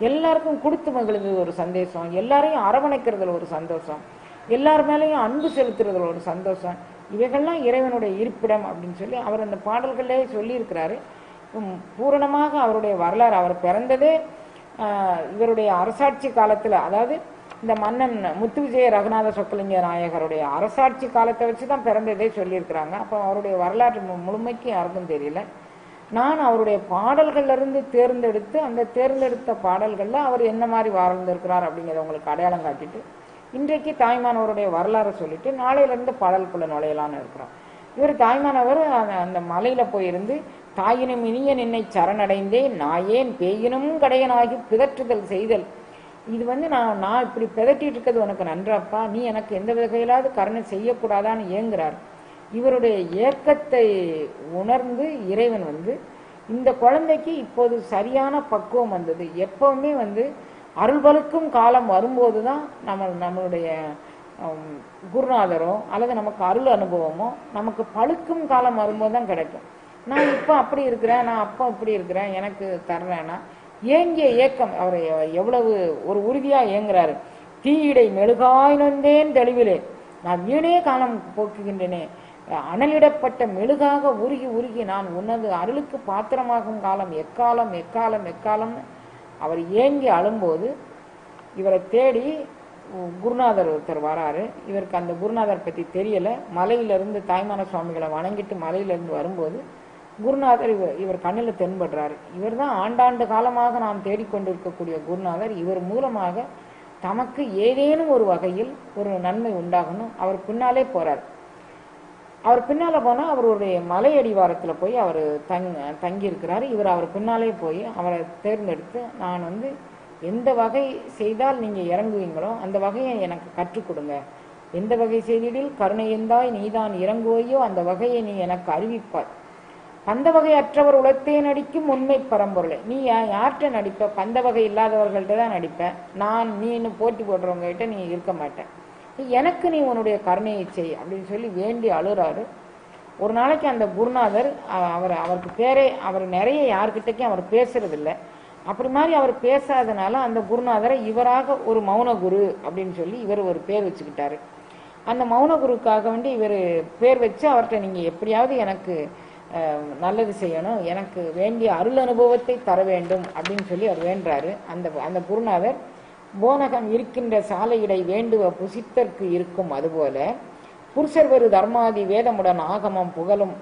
எல்லாருக்கும் கொடுத்து மகிழ்ந்தது ஒரு சந்தோஷம், எல்லாரையும் அரவணைக்கிறதுல ஒரு சந்தோஷம், எல்லார் மேலேயும் அன்பு செலுத்துறதுல ஒரு சந்தோஷம், இவைகள்லாம் இறைவனுடைய இருப்பிடம் அப்படின்னு சொல்லி அவர் அந்த பாடல்களே சொல்லியிருக்கிறாரு. பூரணமாக அவருடைய வரலாறு, அவர் பிறந்ததே இவருடைய அரசாட்சி காலத்தில், அதாவது இந்த மன்னன் முத்துவிஜய ரகுநாத சொக்கலிங்க நாயகருடைய அரசாட்சி காலத்தை வச்சு தான் பிறந்ததே சொல்லியிருக்கிறாங்க. அப்போ அவருடைய வரலாற்று முழுமைக்கு யாருக்கும் தெரியல. நான் அவருடைய பாடல்கள்ல இருந்து தேர்ந்தெடுத்து அந்த தேர்ந்தெடுத்த பாடல்கள்ல அவர் என்ன மாதிரி வாழ்ந்திருக்கிறார் அப்படிங்கிறத உங்களுக்கு அடையாளம் காட்டிட்டு இன்றைக்கு தாய்மானவருடைய வரலாறு சொல்லிட்டு நாளையிலிருந்து பாடலுக்குள்ள நுழையலான்னு இருக்கிறோம். இவர் தாய்மானவர் அந்த மலையில போயிருந்து தாயினும் இனிய நின்னை சரணடைந்தேன் நாயேன் பேயினும் கடையனாகி பிதற்றுதல் செய்தல். இது நான் இப்படி பிதற்றிட்டு இருக்கிறது உனக்கு நன்றாப்பா, நீ எனக்கு எந்த வகையிலாவது கருணை செய்யக்கூடாதான்னு ஏங்குறார். இவருடைய ஏக்கத்தை உணர்ந்து இறைவன் இந்த குழந்தைக்கு இப்போது சரியான பக்குவம் வந்தது. எப்பவுமே அருள்பலுக்கும் காலம் வரும்போது தான் நம்மளுடைய குருநாதரோ அல்லது நமக்கு அருள் அனுபவமோ நமக்கு பழுக்கும் காலம் வரும்போது தான் கிடைக்கும். நான் இப்போ அப்படி இருக்கிறேன், நான் அப்போ இப்படி இருக்கிறேன், எனக்கு தர்றேன்னா ஏங்கிய ஏக்கம் அவரை எவ்வளவு ஒரு உறுதியா ஏங்குறாரு. தீயிடை மெழுகாய் நொந்தேன் தெளிவிலே, நான் வீணே காலம் போக்குகின்றனே, அனலிடப்பட்ட மெழுகாக உருகி உருகி நான் உனது அருளுக்கு பாத்திரமாகும் காலம் எக்காலம் எக்காலம் எக்காலம்னு அவர் ஏங்கி அழும்போது இவரை தேடி குருநாதர் ஒருத்தர் வராரு. இவருக்கு அந்த குருநாதர் பற்றி தெரியலை. மலையிலிருந்து தாய்மான சுவாமிகளை வணங்கிட்டு மலையிலிருந்து வரும்போது குருநாதர் இவர் கண்ணில் தென்படுறாரு. இவர் தான் ஆண்டாண்டு காலமாக நாம் தேடிக்கொண்டிருக்கக்கூடிய குருநாதர். இவர் மூலமாக தமக்கு ஏதேனும் ஒரு வகையில் ஒரு நன்மை உண்டாகணும். அவர் பின்னாலே போறார். அவர் பின்னால போனால் அவருடைய மலை அடிவாரத்தில் போய் அவர் தங்கி இருக்கிறாரு. அவர் பின்னாலே போய் அவரை தேர்ந்தெடுத்து, நான் எந்த வகை செய்தால் நீங்கள் இறங்குவீங்களோ அந்த வகையை எனக்கு கற்றுக் கொடுங்க. எந்த வகை செய்திடில் கருணையந்தாய் நீதான் இறங்குவையோ அந்த வகையை நீ எனக்கு அறிவிப்பாய். பந்த வகை அற்றவர் உலத்தே நடிக்கும் உண்மை பரம்பொருளை. நீ யார்கிட்ட நடிப்ப? பந்த வகை இல்லாதவர்கள்ட்ட தான் நடிப்பேன். நீ இன்னும் போட்டி போடுறவங்ககிட்ட நீ இருக்க மாட்டேன். எனக்கு நீ உன்னுடைய கருணையை செய் அப்படின்னு சொல்லி வேண்டி அழுறாரு. ஒரு நாளைக்கு அந்த குருநாதர் அவருக்கு பேரே அவர் நிறைய யாருக்கிட்டக்கும் அவர் பேசுறதில்லை. அப்படி மாதிரி அவர் பேசாதனால அந்த குருநாதரை இவராக ஒரு மௌன குரு அப்படின்னு சொல்லி இவர் ஒரு பேர் வச்சுக்கிட்டாரு. அந்த மௌன குருக்காக வேண்டி இவர் பேர் வச்சு அவர்கிட்ட நீங்கள் எப்படியாவது எனக்கு நல்லது செய்யணும், எனக்கு வேண்டிய அருள் அனுபவத்தை தர வேண்டும் அப்படின்னு சொல்லி அவர் வேண்டாரு. அந்த குருநாதர் போனகம் இருக்கின்ற சாலையிடை வேண்டுவ புசித்தற்கு இருக்கும். அதுபோல புருஷர் வெறு தர்மாதி வேதமுடன் ஆகமம் புகழும்.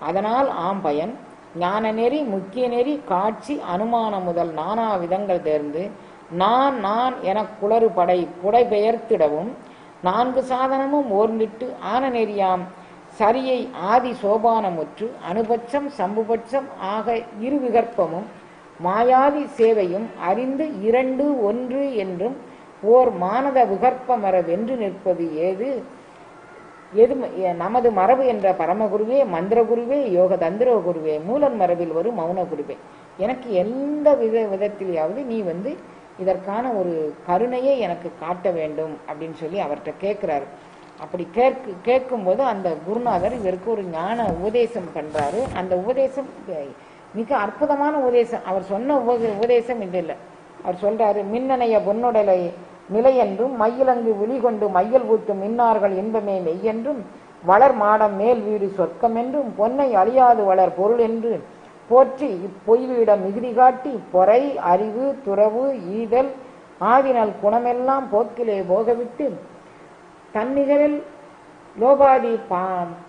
அதனால் ஆம்பயன் ஞான நெறி முக்கிய நெறி காட்சி அனுமானம் முதல் நானா விதங்கள் தேர்ந்து நான் நான் என குளறு படை புடை பெயர்த்திடவும் 4 சாதனமும் ஓர்ந்திட்டு ஆன நெறியாம் சரியை ஆதி சோபானமுற்று அனுபட்சம் சம்புபட்சம் ஆக இரு விகற்பமும் மாயாதி சேவையும் அறிந்து 2 1 என்றும் ஓர் மானத விகற்பமர வென்று நிற்பது எது நமது மரபு என்ற பரமகுருவே, மந்திரகுருவே, யோக தந்திர குருவே, மூலன் மரபில் வரும் மௌன குருவே, எனக்கு எந்த விதத்திலேயாவது நீ இதற்கான ஒரு கருணையை எனக்கு காட்ட வேண்டும் அப்படின்னு சொல்லி அவர்கிட்ட கேட்கிறாரு. அப்படி கேட்கும்போது அந்த குருநாதர் இவருக்கு ஒரு ஞான உபதேசம் பண்றாரு. அந்த உபதேசம் மிக அற்புதமான உபதேசம். அவர் சொன்ன உபதேசம் இது இல்லை. அவர் சொல்றாரு, மின்னணைய பொன்னுடலை நிலை என்றும் மையிலங்கு விழிகொண்டு மையல் ஊட்டும் மின்னார்கள் இன்பமே மெய்யென்றும் வளர் மாடம் மேல் வீடு சொர்க்கம் என்றும் பொன்னை அழியாது வளர் பொருள் என்று போற்றி இப்பொய்விடம் மிகுதி காட்டி பொறை அறிவு துறவு ஈதல் ஆதினல் குணமெல்லாம் போக்கிலே போகவிட்டு தன்னிகரில் லோகாதி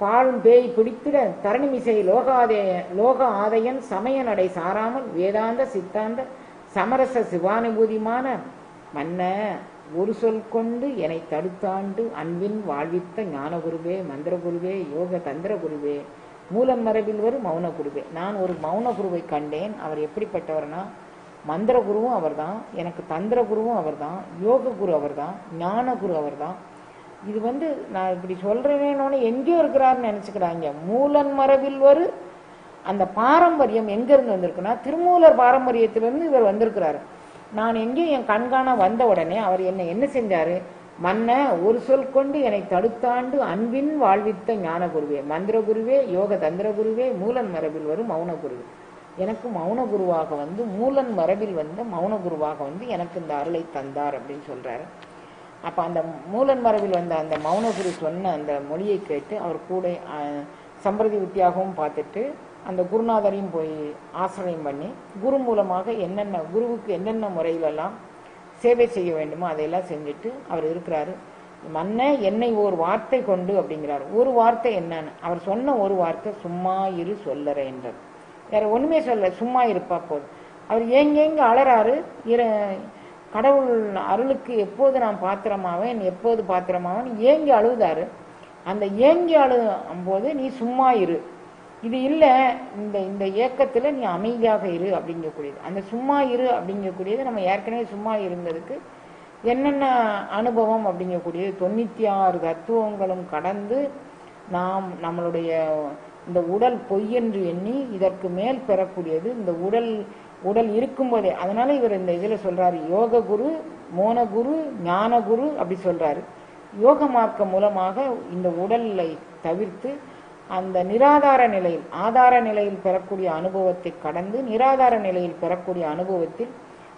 பாழும் பேய் பிடித்திட தரணிமிசை லோக ஆதையன் சமய நடை சாராமல் வேதாந்த சித்தாந்த சமரச சிவானுபூதிமான மன்ன ஒரு சொல் கொண்டு என்னை தடுத்தாண்டு அன்பின் வாழ்வித்த ஞானகுருவே, மந்திரகுருவே, யோக தந்திர குருவே, மூலம் மரபில் வரும் மௌன குருவே. நான் ஒரு மௌன குருவை கண்டேன். அவர் எப்படிப்பட்டவர்னா, மந்திர குருவும் அவர் தான், எனக்கு தந்திர குருவும் அவர் தான், யோக குரு அவர் தான், ஞான குரு அவர் தான். இது நான் இப்படி சொல்றேன்னு எங்கேயோ இருக்கிறாருன்னு நினைச்சுக்கிறாங்க. மூலன் மரபில் வரும் அந்த பாரம்பரியம் எங்கிருந்து வந்திருக்குன்னா, திருமூலர் பாரம்பரியத்திலிருந்து இவர் வந்திருக்கிறாரு. நான் எங்கேயும் என் கண்காண வந்த உடனே அவர் என்ன செஞ்சாரு? மன்ன ஒரு சொல் கொண்டு என்னை தடுத்தாண்டு அன்பின் வாழ்வித்த ஞான குருவே, மந்திர குருவே, யோக தந்திர குருவே, மூலன் மரபில் வரும் மௌன குருவே, எனக்கு மௌன குருவாக மூலன் மரபில் மௌன குருவாக எனக்கு இந்த அருளை தந்தார் அப்படின்னு சொல்றாரு. அப்ப அந்த மூலன் மரபில் அந்த மௌன குரு சொன்ன அந்த மொழியை கேட்டு அவர் கூட சம்பிரதி வித்தியாகவும் பார்த்துட்டு அந்த குருநாதரையும் போய் ஆசிரியம் பண்ணி குரு மூலமாக குருவுக்கு என்னென்ன முறையிலெல்லாம் சேவை செய்ய வேண்டுமோ அதையெல்லாம் செஞ்சுட்டு அவர் இருக்கிறாரு. மன்ன என்னை ஒரு வார்த்தை கொண்டு அப்படிங்கிறார். ஒரு வார்த்தை என்னன்னு அவர் சொன்ன ஒரு வார்த்தை, சும்மா இரு சொல்லற என்றார். வேற ஒண்ணுமே சொல்ல, சும்மா இருப்பா போதும். அவர் எங்க அலறாரு. கடவுள் அருளுக்கு எப்போது நான் பாத்திரமாவேன், எப்போது பாத்திரமாவேன் ஏங்கி அழுதாரு. அந்த ஏங்கி அழும் போது நீ சும்மா இரு, இது இல்லை இந்த இயக்கத்துல நீ அமைதியாக இரு அப்படிங்கக்கூடியது. அந்த சும்மா இரு அப்படிங்கக்கூடியது நம்ம ஏற்கனவே சும்மா இருந்ததுக்கு என்னென்ன அனுபவம் அப்படிங்கக்கூடியது 96 தத்துவங்களும் கடந்து நாம் நம்மளுடைய இந்த உடல் பொய்யென்று எண்ணி இதற்கு மேல் பெறக்கூடியது இந்த உடல் இருக்கும்போதே. அதனால இவர் இந்த இதுல சொல்றாரு, யோக குரு, மோன குரு, ஞான குரு அப்படி சொல்றாரு. யோக மார்க்கம் மூலமாக இந்த உடலை தவிர்த்து அந்த நிராதார நிலையில், ஆதார நிலையில் பெறக்கூடிய அனுபவத்தை கடந்து நிராதார நிலையில் பெறக்கூடிய அனுபவத்தில்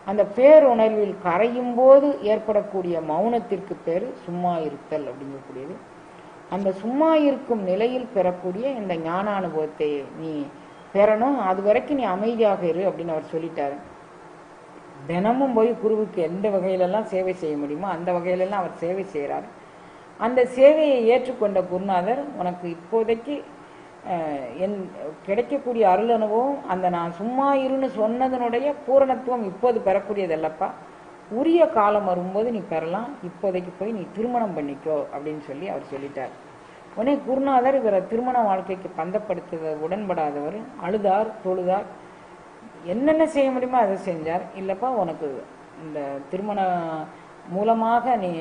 அந்த பேருணர்வில் கரையும் போது ஏற்படக்கூடிய மௌனத்திற்கு பேரு சும்மா இருத்தல் அப்படிங்கக்கூடியது. அந்த சும்மா இருக்கும் நிலையில் பெறக்கூடிய இந்த ஞான அனுபவத்தை நீ பெறணும். அது வரைக்கும் நீ அமைதியாக இரு அப்படின்னு அவர் சொல்லிட்டாரு. தினமும் போய் குருவுக்கு எந்த வகையிலெல்லாம் சேவை செய்ய முடியுமோ அந்த வகையிலெல்லாம் அவர் சேவை செய்கிறார். அந்த சேவையை ஏற்றுக்கொண்ட குருநாதர், உனக்கு இப்போதைக்கு என் கிடைக்கக்கூடிய அருள் அனுபவம் அந்த நான் சும்மா இருன்னு சொன்னதனுடைய பூரணத்துவம் இப்போது பெறக்கூடியதல்லப்பா, உரிய காலம் வரும்போது நீ பெறலாம், இப்போதைக்கு போய் நீ திருமணம் பண்ணிக்கோ அப்படின்னு சொல்லி அவர் சொல்லிட்டார். உடனே குருநாதர் இவரை திருமண வாழ்க்கைக்கு பந்தப்படுத்த உடன்படாதவர், அழுதார், தொழுதார், என்னென்ன செய்ய முடியுமோ அதை செஞ்சார். இல்லைப்பா, உனக்கு இந்த திருமண மூலமாக நீ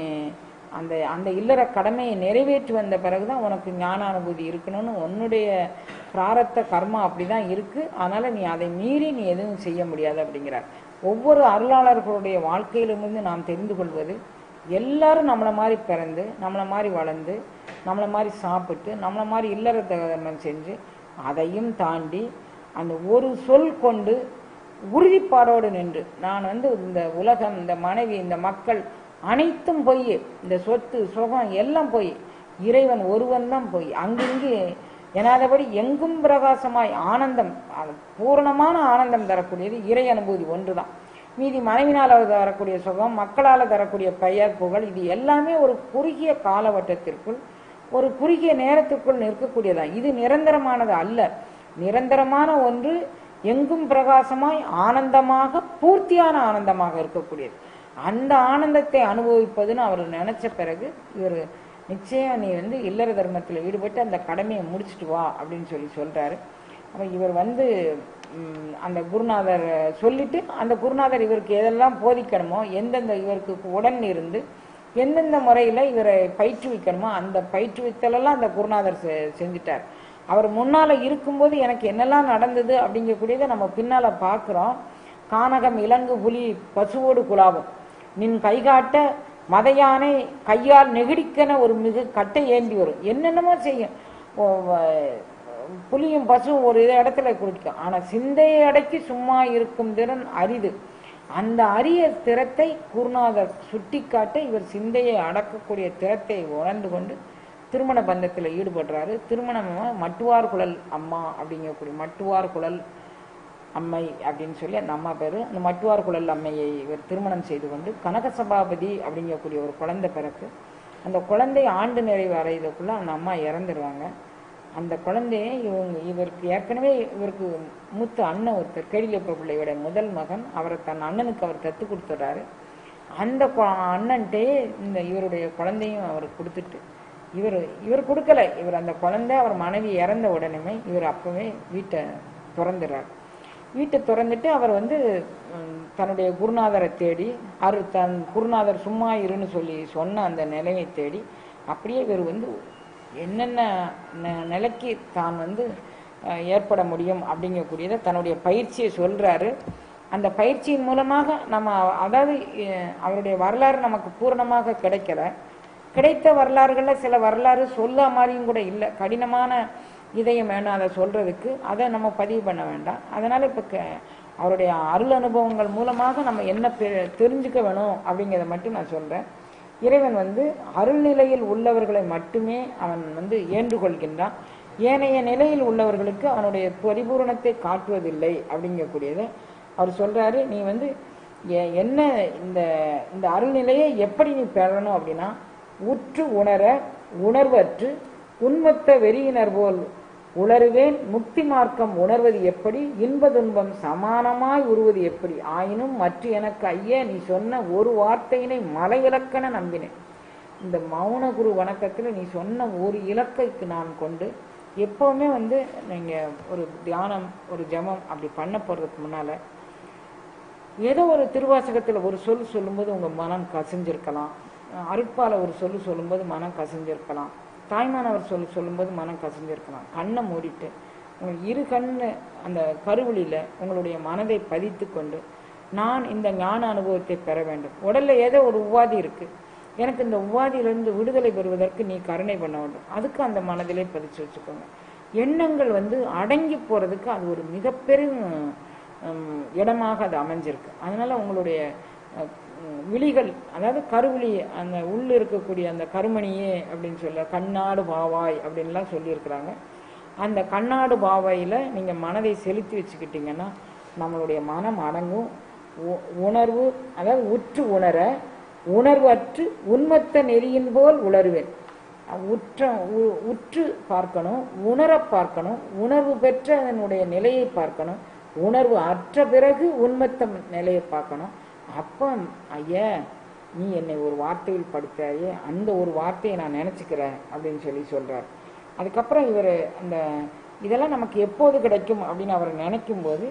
அந்த அந்த இல்லற கடமையை நிறைவேற்றி வந்த பிறகுதான் உனக்கு ஞான அனுபூதி இருக்கணும்னு உன்னுடைய பிராரத்த கர்மா அப்படிதான் இருக்கு. அதனால நீ அதை மீறி நீ எதுவும் செய்ய முடியாது அப்படிங்கிறார். ஒவ்வொரு அருளாளர்களுடைய வாழ்க்கையிலிருந்து நாம் தெரிந்து கொள்வது, எல்லாரும் நம்மளை மாதிரி பிறந்து, நம்மளை மாதிரி வளர்ந்து, நம்மளை மாதிரி சாப்பிட்டு, நம்மளை மாதிரி இல்லற தர்மம் செஞ்சு, அதையும் தாண்டி அந்த ஒரு சொல் கொண்டு உறுதிப்பாடோடு நின்று, நான் இந்த உலகம், இந்த மனைவி, இந்த மக்கள் அனைத்தும் போய், இந்த சொத்து சுகம் எல்லாம் போய், இறைவன் ஒருவன் தான் போய், அங்கிங்கு எனாதபடி எங்கும் பிரகாசமாய் ஆனந்தம், பூரணமான ஆனந்தம் தரக்கூடியது இறை அனுபூதி ஒன்றுதான். மீதி மனைவினால் தரக்கூடிய சுகம், மக்களால் தரக்கூடிய பெயர் புகழ், இது எல்லாமே ஒரு குறுகிய காலவட்டத்திற்குள், ஒரு குறுகிய நேரத்திற்குள் நிற்கக்கூடியதான். இது நிரந்தரமானது அல்ல. நிரந்தரமான ஒன்று எங்கும் பிரகாசமாய் ஆனந்தமாக, பூர்த்தியான ஆனந்தமாக இருக்கக்கூடியது. அந்த ஆனந்தத்தை அனுபவிப்பதுன்னு அவர் நினைச்ச பிறகு இவர் நிச்சயம் நீ இல்லற தர்மத்தில் ஈடுபட்டு அந்த கடமையை முடிச்சுட்டு வா அப்படின்னு சொல்றாரு. அப்ப இவர் அந்த குருநாதர் சொல்லிட்டு, அந்த குருநாதர் இவருக்கு எதெல்லாம் போதிக்கணுமோ, எந்தெந்த இவருக்கு உடன் இருந்து எந்தெந்த முறையில இவரை பயிற்றுவிக்கணுமோ அந்த பயிற்றுவித்தலெல்லாம் அந்த குருநாதர் செஞ்சிட்டார். அவர் முன்னால இருக்கும்போது எனக்கு என்னெல்லாம் நடந்தது அப்படிங்கக்கூடியதை நம்ம பின்னால பார்க்கிறோம். கானகம் இலங்கு புலி பசுவோடு குலாவும், நின் கைகாட்ட மதையானை கையால் நெகிடிக்கன ஒரு மிக கட்டை ஏந்தி வரும், என்னென்னமோ செய்யும். புலியும் பசுவும் ஒரு இடத்துல குடிக்கும், ஆனா சிந்தையை அடக்கி சும்மா இருக்கும் திறன் அரிது. அந்த அரிய திறத்தை குருநாதர் சுட்டி காட்ட இவர் சிந்தையை அடக்கக்கூடிய திறத்தை உணர்ந்து கொண்டு திருமண பந்தத்தில் ஈடுபடுறாரு. திருமணமா மட்டுவார் குழல் அம்மா அப்படிங்கக்கூடிய மட்டுவார் குழல் அம்மை அப்படின்னு சொல்லி அந்த அம்மா பேரு. அந்த மட்டுவார் குழல் அம்மையை இவர் திருமணம் செய்து கொண்டு கனக சபாபதி அப்படிங்கக்கூடிய ஒரு குழந்தை பிறகு, அந்த குழந்தை ஆண்டு நிறைவு அடையதுக்குள்ள அந்த அம்மா இறந்துடுவாங்க. அந்த குழந்தைய இவருக்கு ஏற்கனவே இவருக்கு மூத்த அண்ணன் ஒருத்தர், கேடிலியப்ப பிள்ளையோட முதல் மகன், அவரை தன் அண்ணனுக்கு அவர் தத்து கொடுத்துட்றாரு. அந்த அண்ணன்ட்டே இவருடைய குழந்தையும் அவருக்கு கொடுத்துட்டு, இவர் கொடுக்கல, இவர் அந்த குழந்தை அவர் மனைவி இறந்த உடனே இவர் அப்பவே வீட்டை திறந்துடுறார். வீட்டை திறந்துட்டு அவர் தன்னுடைய குருநாதரை தேடி, தன் குருநாதர் சும்மா இருன்னு சொன்ன அந்த நிலையை தேடி அப்படியே இவர் என்னென்ன நிலைக்கு தான் ஏற்பட முடியும் அப்படிங்கக்கூடியதை தன்னுடைய பயிற்சியை சொல்றாரு. அந்த பயிற்சியின் மூலமாக நம்ம, அதாவது அவருடைய வரலாறு நமக்கு பூரணமாக கிடைக்கல. கிடைத்த வரலாறுகள்ல சில வரலாறு சொல்ல மாதிரியும் கூட இல்லை, கடினமான இதயம் வேணும் அதை சொல்றதுக்கு, அதை நம்ம பதிவு பண்ண வேண்டாம். அதனால இப்ப அவருடைய அருள் அனுபவங்கள் மூலமாக நம்ம என்ன தெரிஞ்சுக்க வேணும் அப்படிங்கிறத மட்டும் நான் சொல்றேன். இறைவன் அருள் நிலையில் உள்ளவர்களை மட்டுமே அவன் ஏற்றுக்கொள்கின்றான். ஏனைய நிலையில் உள்ளவர்களுக்கு அவனுடைய பரிபூரணத்தை காட்டுவதில்லை அப்படிங்கக்கூடியதை அவர் சொல்றாரு. நீ என்ன இந்த அருள்நிலையை எப்படி நீ பெறணும் அப்படின்னா, உற்று உணர உணர்வற்று உண்மத்த வெறியினர் போல் உணர்வேன் முக்தி மார்க்கம் உணர்வது எப்படி, இன்ப துன்பம் சமானமாய் உருவது எப்படி, ஆயினும் மற்ற எனக்கு ஐயா நீ சொன்ன ஒரு வார்த்தையினை மலை இலக்கண நம்பினேன். இந்த மௌன குரு வணக்கத்தில் நீ சொன்ன ஒரு இலக்கைக்கு நான் கொண்டு எப்பவுமே நீங்க ஒரு தியானம், ஒரு ஜபம் அப்படி பண்ண போறதுக்கு முன்னால ஏதோ ஒரு திருவாசகத்தில் ஒரு சொல்லும்போது உங்க மனம் கசிஞ்சிருக்கலாம், அருட்பால ஒரு சொல்லும்போது மனம் கசிஞ்சிருக்கலாம், தாய்மானவர் சொல்லும்போது மனம் கசிஞ்சிருக்கலாம். கண்ணை மூடிட்டு உங்கள் இரு கண்ணு அந்த கருவழியில உங்களுடைய மனதை பதித்து கொண்டு, நான் இந்த ஞான அனுபவத்தை பெற வேண்டும். உடல்ல ஏதோ ஒரு உபாதி இருக்கு, எனக்கு இந்த உபாதியிலிருந்து விடுதலை பெறுவதற்கு நீ கருணை பண்ண வேண்டும். அதுக்கு அந்த மனதிலே பதிச்சு வச்சுக்கோங்க. எண்ணங்கள் அடங்கி போறதுக்கு அது ஒரு மிகப்பெரும் இடமாக அது அமைஞ்சிருக்கு. அதனால உங்களுடைய விழிகள், அதாவது கருவிழி, அந்த உள்ள இருக்கக்கூடிய அந்த கருமணியே அப்படின்னு சொல்ல கண்ணாடு பாவாய் அப்படின்லாம் சொல்லியிருக்கிறாங்க. அந்த கண்ணாடு பாவாயில் நீங்கள் மனதை செலுத்தி வச்சுக்கிட்டீங்கன்னா நம்மளுடைய மனம் அடங்கும். உணர்வு, அதாவது உற்று உணர, உணர்வு அற்று உண்மத்த நெறியின் போல் உணர்வேன். உற்று பார்க்கணும், உணர பார்க்கணும், உணர்வு பெற்ற அதனுடைய நிலையை பார்க்கணும், உணர்வு அற்ற பிறகு உண்மத்த நிலையை பார்க்கணும். அப்போ ஐயா நீ என்னை ஒரு வார்த்தையில் படுத்தாயே, அந்த ஒரு வார்த்தையை நான் நினச்சிக்கிறேன் அப்படின்னு சொல்கிறார். அதுக்கப்புறம் இவர் அந்த இதெல்லாம் நமக்கு எப்போது கிடைக்கும் அப்படின்னு அவர் நினைக்கும் போது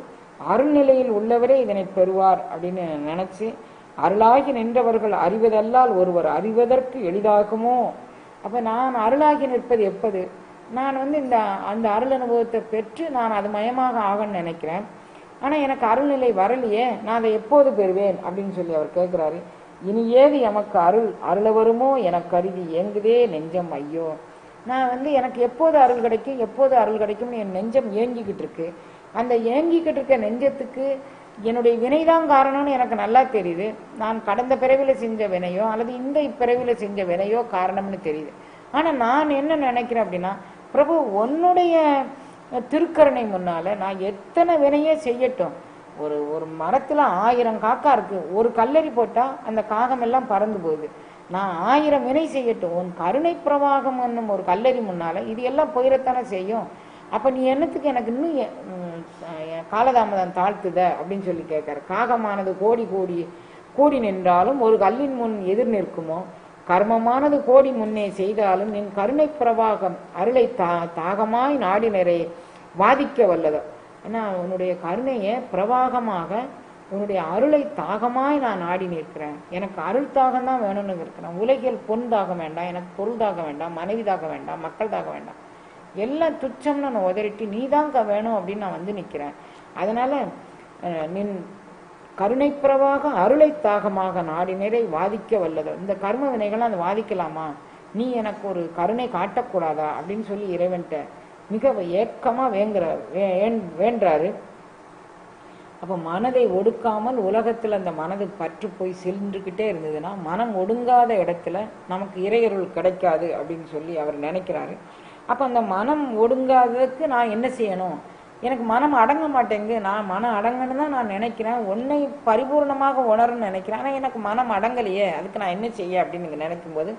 அருள்நிலையில் உள்ளவரே இதனை பெறுவார் அப்படின்னு நினச்சி, அருளாகி நின்றவர்கள் அறிவதல்லால் ஒருவர் அறிவதற்கு எளிதாகுமோ. அப்போ நான் அருளாகி நிற்பது எப்போது? நான் இந்த அந்த அருள் அனுபவத்தை பெற்று நான் அது மயமாக ஆகணும்னு நினைக்கிறேன். ஆனால் எனக்கு அருள்நிலை வரலையே, நான் அதை எப்போது பெறுவேன் அப்படின்னு சொல்லி அவர் கேட்குறாரு. இனி ஏது எமக்கு அருள வருமோ எனக்கு கருதி ஏங்குதே நெஞ்சம் ஐயோ. நான் எனக்கு எப்போது அருள் கிடைக்கும், எப்போது அருள் கிடைக்கும்னு என் நெஞ்சம் ஏங்கிக்கிட்டு இருக்கு. அந்த ஏங்கிக்கிட்டு இருக்க நெஞ்சத்துக்கு என்னுடைய வினைதான் காரணம்னு எனக்கு நல்லா தெரியுது. நான் கடந்த பிறவியில் செஞ்ச வினையோ அல்லது இந்த பிறவியில் செஞ்ச வினையோ காரணம்னு தெரியுது. ஆனால் நான் என்ன நினைக்கிறேன் அப்படின்னா, பிரபு உன்னுடைய திருக்கருணை முன்னால நான் எத்தனை வினையே செய்யட்டும். ஒரு மரத்தில் 1000 காக்கா இருக்கு, ஒரு கல்லறி போட்டால் அந்த காகம் எல்லாம் பறந்து போகுது. நான் 1000 வினை செய்யட்டும், உன் கருணை பிரவாகம் என்னும் ஒரு கல்லறி முன்னால இது எல்லாம் போயிடத்தானே செய்யும். அப்போ நீ என்னத்துக்கு எனக்கு இன்னும் காலதாமதம் தாழ்த்துத அப்படின்னு சொல்லி கேட்குற. காகமானது கோடி கோடி கூடி நின்றாலும் ஒரு கல்லின் முன் எதிர் நிற்குமோ, கர்மமானது கோடி முன்னே செய்தாலும் நின் கருணை பிரவாகம் அருளை தாகமாய் நாடி நிறைய வாதிக்க வல்லதோ. ஏன்னா உன்னுடைய கருணையை பிரவாகமாக, உன்னுடைய அருளை தாகமாய் நான் நாடி நிற்கிறேன். எனக்கு அருள் தாகம் தான் வேணும்னு இருக்கிறேன். உலகில் பொன் தாகம் வேண்டாம், எனக்கு பொருள் தாகம் வேண்டாம், மனைவி தாகம் வேண்டாம், மக்கள் தாகம் வேண்டாம், எல்லாம் துச்சம்னு நான் உதறிட்டு நீ தாங்க வேணும் அப்படின்னு நான் நிற்கிறேன். அதனால நின் கருணை பிரவாக அருளை தாகமாக நாடி நிறை வாதிக்க வல்லதோ. இந்த கர்ம வினைகள்லாம் அதை வாதிக்கலாமா, நீ எனக்கு ஒரு கருணை காட்டக்கூடாதா அப்படின்னு சொல்லி இறைவன்ட்ட மிக ஏக்கமாக வேண்டுறாரு. அப்போ மனதை ஒடுக்காமல் உலகத்தில் அந்த மனது பற்று போய் சென்றுக்கிட்டே இருந்ததுன்னா மனம் ஒடுங்காத இடத்துல நமக்கு இறையருள் கிடைக்காது அப்படின்னு சொல்லி அவர் நினைக்கிறாரு. அப்போ அந்த மனம் ஒடுங்காததுக்கு நான் என்ன செய்யணும்? எனக்கு மனம் அடங்க மாட்டேங்குது, நான் மனம் அடங்கன்னு தான் நான் நினைக்கிறேன், உன்னை பரிபூர்ணமாக உணருன்னு நினைக்கிறேன், ஆனால் எனக்கு மனம் அடங்கலையே, அதுக்கு நான் என்ன செய்ய அப்படின்னு நினைக்கும் போது,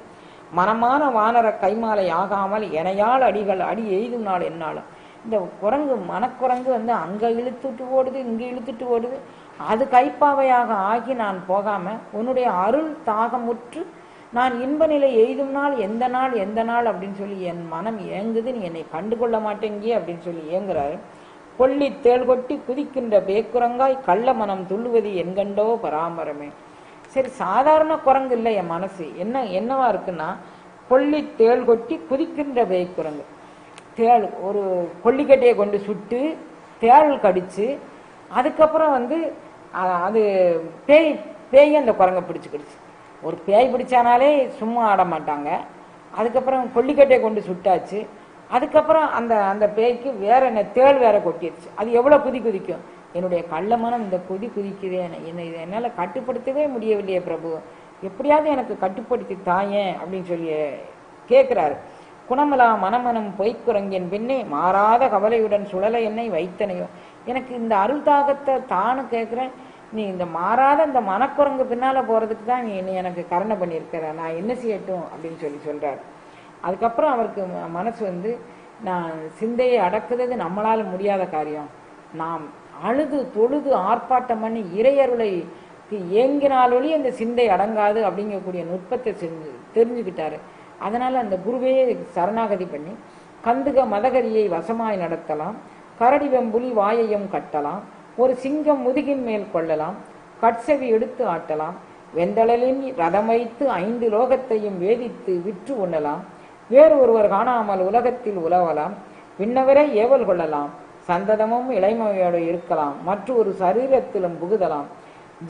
மனமான வானர கைமாலை ஆகாமல் எனையால் அடிகள் அடி எய்தும் நாள் என்னாலும். இந்த குரங்கு மனக்குரங்கு அங்கே இழுத்துட்டு ஓடுது, இங்கே இழுத்துட்டு ஓடுது, அது கைப்பாவையாக ஆகி நான் போகாமல் உன்னுடைய அருள் தாகமுற்று நான் இன்ப நிலை எய்தும் நாள் எந்த நாள் அப்படின்னு சொல்லி என் மனம் ஏங்குது, நீ என்னை கண்டுகொள்ள மாட்டேங்கியே அப்படின்னு சொல்லி ஏங்குறாரு. கொல்லி தேள் கொட்டி குதிக்கின்ற பேக்குரங்காய் கள்ள மனம் துள்ளுவது என்கண்டோ பராமரமே. சரி, சாதாரண குரங்கு இல்லை என் மனசு, என்னவா இருக்குன்னா கொல்லி தேள் கொட்டி குதிக்கின்ற பேக்குரங்கு. தேள் ஒரு கொல்லிக்கட்டையை கொண்டு சுட்டு தேள் கடிச்சு அதுக்கப்புறம் அது பேய் அந்த குரங்கை பிடிச்சிக்கிடுச்சு. ஒரு பேய் பிடிச்சானாலே சும்மா ஆட மாட்டாங்க. அதுக்கப்புறம் கொல்லிக்கட்டையை கொண்டு சுட்டாச்சு. அதுக்கப்புறம் அந்த பேய்க்கு வேற என்ன தேள் வேற கொட்டிடுச்சு. அது எவ்வளோ குதிக்கும். என்னுடைய கள்ள மனம் இந்த குதிக்குதே, என்னால் கட்டுப்படுத்தவே முடியவில்லையே பிரபு, எப்படியாவது எனக்கு கட்டுப்படுத்தி தாயேன் அப்படின்னு சொல்லி கேட்குறாரு. குணமலா மனமனம் பொய்க்குரங்கின் பின்னே மாறாத கவலையுடன் சுழலை என்னை வைத்தனையோ. எனக்கு இந்த அருள் தாகத்தை தானு கேட்குறேன், நீ இந்த மாறாத இந்த மனக்குரங்கு பின்னால் போகிறதுக்கு தான் நீ எனக்கு கருணை பண்ணியிருக்கிற, நான் என்ன செய்யட்டும் அப்படின்னு சொல்கிறார். அதுக்கப்புறம் அவருக்கு மனசு நான் சிந்தையை அடக்குறது நம்மளால் முடியாத காரியம், நாம் அழுது தொழுது ஆர்ப்பாட்டம் பண்ணி இறையருளை ஏங்கினாலொழி அந்த சிந்தை அடங்காது அப்படிங்கக்கூடிய நுட்பத்தை தெரிஞ்சுக்கிட்டாரு. அதனால் அந்த குருவையே சரணாகதி பண்ணி கந்துக மதகரியை வசமாய் நடத்தலாம், கரடி வெம்புலி வாயையும் கட்டலாம், ஒரு சிங்கம் முதுகின் மேல் கொள்ளலாம், கட்செவி எடுத்து ஆட்டலாம், வெந்தளலின் ரதம் வைத்து 5 லோகத்தையும் வேதித்து விற்று உண்ணலாம், வேறு ஒருவர் காணாமல் உலகத்தில் உலவலாம், விண்ணவரை ஏவல் கொள்ளலாம், சந்ததமும் இளைமையோடு இருக்கலாம், மற்றொரு சரீரத்திலும் புகுதலாம்,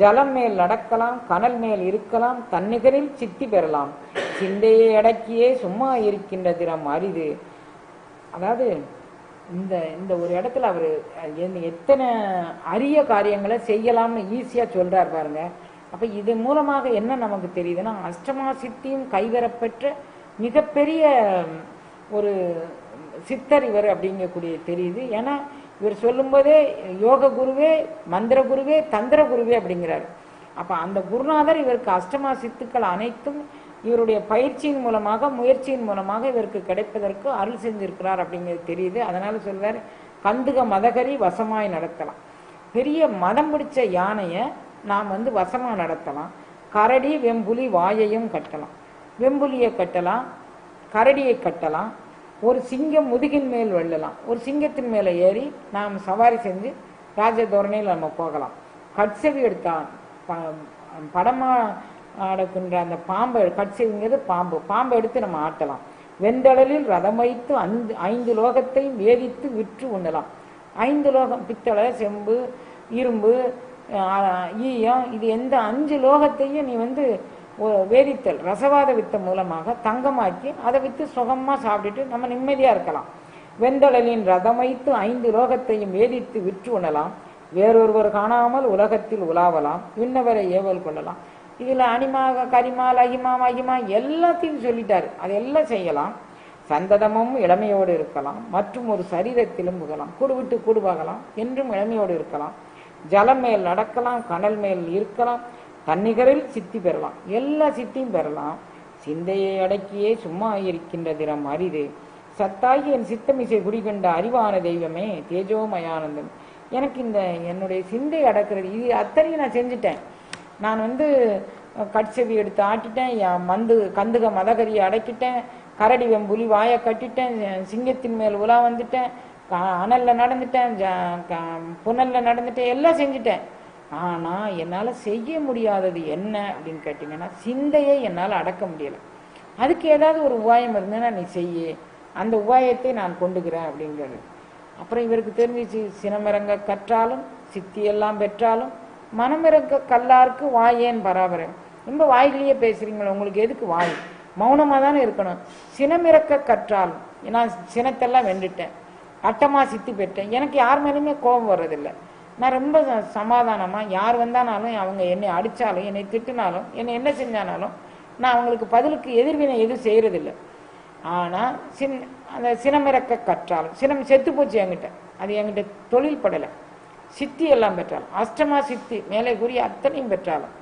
ஜலம் மேல் நடக்கலாம், கனல் மேல் இருக்கலாம், தன்னிகரில் சித்தி பெறலாம், சிந்தையை அடக்கியே சும்மா இருக்கின்ற திறம் அரிது. அதாவது இந்த ஒரு இடத்துல அவர் எத்தனை அரிய காரியங்களை செய்யலாம்னு ஈஸியாக சொல்கிறார் பாருங்க. அப்ப இது மூலமாக என்ன நமக்கு தெரியுதுன்னா, அஷ்டமா சித்தியும் கைவரப்பெற்ற மிகப்பெரிய ஒரு சித்தர் இவர் அப்படிங்கக்கூடிய தெரியுது. ஏன்னா இவர் சொல்லும்போதே யோக குருவே, மந்திர குருவே, தந்திர குருவே அப்படிங்கிறார். அப்ப அந்த குருநாதர் இவருக்கு அஷ்டமா சித்துக்கள் அனைத்தும் இவருடைய பயிற்சியின் மூலமாக, முயற்சியின் மூலமாக இவருக்கு கிடைப்பதற்கு அருள் செஞ்சிருக்கிறார் அப்படிங்கிறது தெரியுது. அதனால சொல்வார், கந்துக மதகரி வசமாய் நடத்தலாம். பெரிய மதம் பிடிச்ச யானையை நாம் வசமா நடத்தலாம். கரடி வெம்புலி வாயையும் கட்டலாம். வெம்புலியை கட்டலாம், கரடியை கட்டலாம். ஒரு சிங்கம் முதுகின் மேல் வெள்ளலாம். ஒரு சிங்கத்தின் மேலே ஏறி நாம் சவாரி செஞ்சு ராஜ தோரணையில் நம்ம போகலாம். கட்செவி எடுத்தான் படமா ஆடக்கின்ற அந்த பாம்பை, கட்செவிங்கிறது பாம்பு, பாம்பை எடுத்து நம்ம ஆட்டலாம். வெந்தடலில் ரதம் வைத்து 5 லோகத்தையும் வேதித்து விற்று உண்ணலாம். 5 லோகம், பித்தளை, செம்பு, இரும்பு, ஈயம், இது எந்த 5 லோகத்தையும் நீ வேதித்தல் ரசவாத வித்த மூலமாக தங்கமாக்கி அதை விற்று சுகமா சாப்பிட்டுட்டு நம்ம நிம்மதியா இருக்கலாம். வெந்தடலின் ரதம் வைத்து 5 லோகத்தையும் வேதித்து விற்று உண்ணலாம். வேறொருவர் காணாமல் உலகத்தில் உலாவலாம். விண்ணவரை ஏவல் கொள்ளலாம். இதுல அனிமாக, கரிமால், அகிமா, மகிமா எல்லாத்தையும் சொல்லிட்டாரு. அதெல்லாம் செய்யலாம். சந்ததமும் இளமையோடு இருக்கலாம். மற்றும் ஒரு சரீரத்திலும் புகலாம். கூடு விட்டு கூடு பார்க்கலாம். என்றும் இளமையோடு இருக்கலாம். ஜலம் மேல் நடக்கலாம். கனல் மேல் இருக்கலாம். தன்னிகரில் சித்தி பெறலாம். எல்லா சித்தியும் பெறலாம். சிந்தையை அடக்கியே சும்மா இருக்கின்ற திறம் அரிது. சத்தாகி என் சித்தமிசை குடிகொண்ட அறிவான தெய்வமே தேஜோமயானந்தம். எனக்கு இந்த என்னுடைய சிந்தை அடக்கிறது இது அத்தனையும் நான் செஞ்சுட்டேன். நான் கட்செவி எடுத்து ஆட்டிட்டேன். கந்துக மதகரியை அடக்கிட்டேன். கரடி வெம்புலி வாயை கட்டிட்டேன். சிங்கத்தின் மேல் உலா வந்துட்டேன். அனல்ல நடந்துட்டேன். புனல்ல நடந்துட்டேன். எல்லாம் செஞ்சுட்டேன். ஆனா என்னால செய்ய முடியாதது என்ன அப்படின்னு கேட்டீங்கன்னா, சிந்தையை என்னால் அடக்க முடியல. அதுக்கு ஏதாவது ஒரு உபாயம் இருந்ததுன்னா நீ செய்ய, அந்த உபாயத்தை நான் கொண்டுக்கிறேன் அப்படிங்கிறது. அப்புறம் இவருக்கு தெரிஞ்சிச்சு, சினமிறங்க கற்றாலும் சித்தி எல்லாம் பெற்றாலும் மனமிறங்க கல்லாருக்கு வாயேன் பராபரம். ரொம்ப வாய்களையே பேசுறீங்களா, உங்களுக்கு எதுக்கு வாய்? மௌனமா தானே இருக்கணும். சினமிறக்க கற்றாலும், நான் சினத்தெல்லாம் வென்றுட்டேன், அட்டமா சித்தி பெற்றேன், எனக்கு யார் மேலுமே கோபம் வர்றதில்லை. நான் ரொம்ப சமாதானமா, யார் வந்தானாலும், அவங்க என்னை அடித்தாலும், என்னை திட்டினாலும், என்னை என்ன செஞ்சானாலும் நான் அவங்களுக்கு பதிலுக்கு எதிர்வினை எதுவும் செய்யறதில்லை. ஆனால் அந்த சினமிறக்க கற்றாலும், சினம் செத்து போச்சு என்கிட்ட, அது என்கிட்ட தொழில் படலை. சித்தி எல்லாம் பெற்றாலும், அஷ்டமா சித்தி மேலே கூறிய அத்தனையும் பெற்றாலும்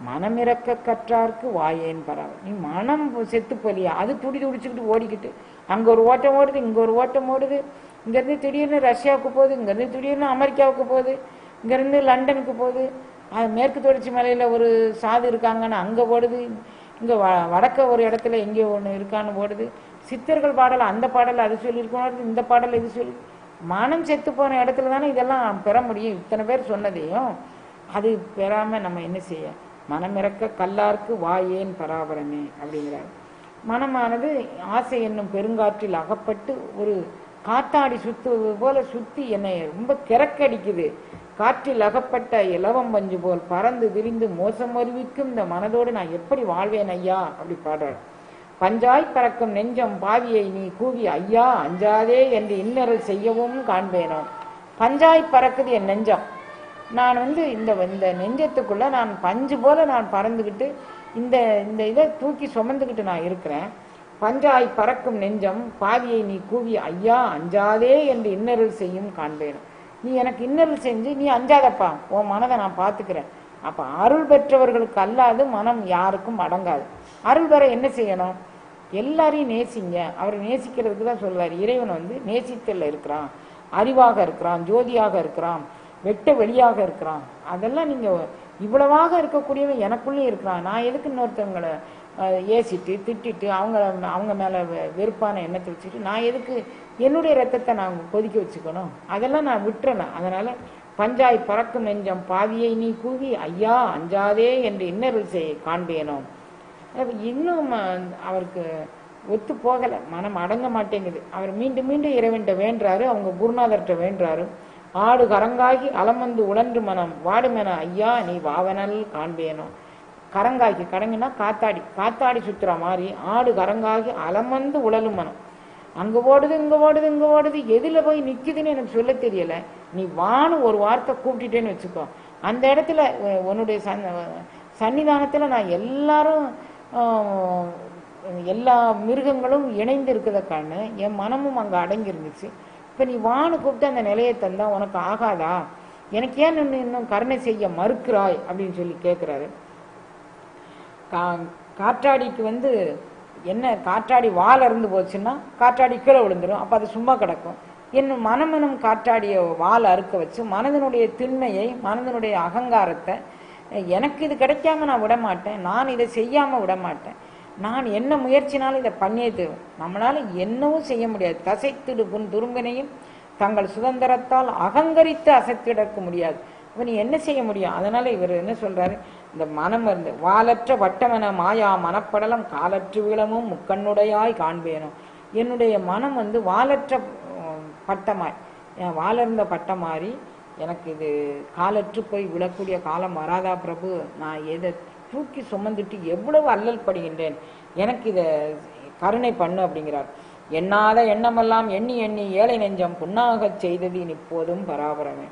மனமிறக்க கற்றார்க்கு வாயேன் பரவாயில்ல. நீ மனம் செத்து போலியா, அது துடி துடிச்சுக்கிட்டு ஓடிக்கிட்டு, அங்கே ஒரு ஓட்டம் ஓடுது, இங்கே ஒரு ஓட்டம் ஓடுது, இங்கேருந்து திடீர்னு ரஷ்யாவுக்கு போகுது, இங்கேருந்து திடீர்னு அமெரிக்காவுக்கு போகுது, இங்கேருந்து லண்டனுக்கு போகுது, அது மேற்கு தொடர்ச்சி மலையில் ஒரு சாது இருக்காங்கன்னு அங்கே ஓடுது, இங்கே வடக்க ஒரு இடத்துல எங்கேயோ ஒன்று இருக்கான்னு ஓடுது. சித்தர்கள் பாடல் அந்த பாடல் அது சொல்லியிருக்கணும், இந்த பாடல் இது சொல்லி, மனம் செத்து போன இடத்துல தானே இதெல்லாம் பெற முடியும். இத்தனை பேர் சொன்னதையும் அது பெறாமல் நம்ம என்ன செய்ய? மனமிறக்க கல்லார்க்கு வாயேன் பராபரமே அப்படிங்கிறார். மனமானது ஆசை என்னும் பெருங்காற்றில் அகப்பட்டு ஒரு காத்தாடி சுத்துவது போல சுத்தி என்னை ரொம்ப கிறக்கடிக்குது. காற்றில் அகப்பட்ட இலவம் பஞ்சு போல் பறந்து விரிந்து மோசம் அறிவிக்கும் இந்த மனதோடு நான் எப்படி வாழ்வேன் ஐயா அப்படி பாடுறார். பஞ்சாய் பறக்கும் நெஞ்சம் பாவியை நீ கூவி ஐயா அஞ்சாதே என்று இன்னரல் செய்யவும் காண்பேனோ. பஞ்சாய் பறக்குது என் நெஞ்சம். நான் இந்த நெஞ்சத்துக்குள்ள நான் பஞ்சு போல நான் பறந்துக்கிட்டு இந்த இதை தூக்கி சுமந்துக்கிட்டு நான் இருக்கிறேன். பஞ்சாய் பறக்கும் நெஞ்சம் பாவியை நீ கூவி ஐயா அஞ்சாதே என்று இன்னருள் செய்யும் காண்பேனும். நீ எனக்கு இன்னருள் செஞ்சு நீ அஞ்சாதப்பா, உன் மனதை நான் பார்த்துக்கிறேன். அப்ப அருள் பெற்றவர்களுக்கு அல்லாது மனம் யாருக்கும் அடங்காது. அருள் பெற என்ன செய்யணும்? எல்லாரையும் நேசிங்க. அவர் நேசிக்கிறதுக்கு தான் சொல்றாரு. இறைவன் நேசித்தல்ல இருக்கிறான், அறிவாக இருக்கிறான், ஜோதியாக இருக்கிறான், வெட்ட வெளியாக இருக்கிறான். அதெல்லாம் நீங்க இவ்வளவாக இருக்கக்கூடியவன் எனக்குள்ளே இருக்கிறான். நான் எதுக்கு இன்னொருத்தவங்களை ஏசிட்டு திட்டிட்டு அவங்க மேல வெறுப்பான எண்ணத்தை வச்சுட்டு நான் எதுக்கு என்னுடைய ரத்தத்தை நான் கொதிக்க வச்சுக்கணும்? அதெல்லாம் நான் விட்டுறேன். அதனால பஞ்சாய் பறக்கும் நெஞ்சம் பாவியை நீ கூவி ஐயா அஞ்சாதே என்று இன்னருள் செய்ய காண்பேனோ. இன்னும் அவருக்கு ஒத்து போகலை, மனம் அடங்க மாட்டேங்குது. அவர் மீண்டும் மீண்டும் இறைவன்கிட்ட வேண்டுறாரு, அவங்க குருநாதர்கிட்ட வேண்டுறாரு. ஆடு கரங்காகி அலமந்து உழன்று மனம் வாடுமென ஐயா நீ வாவனல் காண்பேனோ. கரங்காக்கி, கடங்குனா காத்தாடி, காத்தாடி சுத்துற மாதிரி ஆடு கரங்காகி அலமந்து உழலும் மனம். அங்க ஓடுது இங்க ஓடுது இங்க ஓடுது, எதுல போய் நிக்குதுன்னு எனக்கு சொல்ல தெரியல. நீ வான்னு ஒரு வார்த்தை கூப்பிட்டுட்டேன்னு வச்சுக்கோ, அந்த இடத்துல உன்னுடைய சன்னிதானத்தில் நான் எல்லாரும் எல்லா மிருகங்களும் இணைந்து இருக்கிறத காணு, என் மனமும் அங்கே அடங்கி இருந்துச்சு. இப்போ நீ வான்னு கூப்பிட்டு அந்த நிலையை தந்தா உனக்கு ஆகாதா? எனக்கு ஏன் இன்னும் கருணை செய்ய மறுக்கிறாய் அப்படின்னு சொல்லி கேட்குறாரு. காற்றாடிக்கு வந்து என்ன, காற்றாடி வால் அறுந்து போச்சுன்னா காற்றாடி கீழே விழுந்துடும், அப்போ அது சும்மா கிடக்கும். என் மனமெனும் காற்றாடிய வால் அறுக்க வச்சு மனதனுடைய திண்மையை, மனதனுடைய அகங்காரத்தை, எனக்கு இது கிடைக்காம நான் விட மாட்டேன், நான் இதை செய்யாமல் விட மாட்டேன், நான் என்ன முயற்சினாலும் இதை பண்ணியே தருவேன். நம்மளால என்னவும் செய்ய முடியாது. தசைத்திடு புன் துரும்பினையும் தங்கள் சுதந்திரத்தால் அகங்கரித்து அசைத்திடக்க முடியாது. அப்போ நீ என்ன செய்ய முடியும்? அதனால இவர் என்ன சொல்றாரு, இந்த மனம் வந்து வாலற்ற வட்டமென மாயா மனப்படலம் காலற்று வீழமும் முக்கண்ணுடையாய் காண்பேனும். என்னுடைய மனம் வந்து வாலற்ற பட்டமாய், வாலர்ந்த பட்டம் மாறி எனக்கு இது காலற்று போய் விழக்கூடிய காலம் வராதா பிரபு? நான் எதை தூக்கி சுமந்துட்டு எவ்வளவு அல்லல் படுகின்றேன், எனக்கு இதை கருணை பண்ணு அப்படிங்கிறார். எண்ணாத எண்ணமெல்லாம் எண்ணி எண்ணி ஏழை நெஞ்சம் புண்ணாகச் செய்தது இப்போதும் பராபரமே.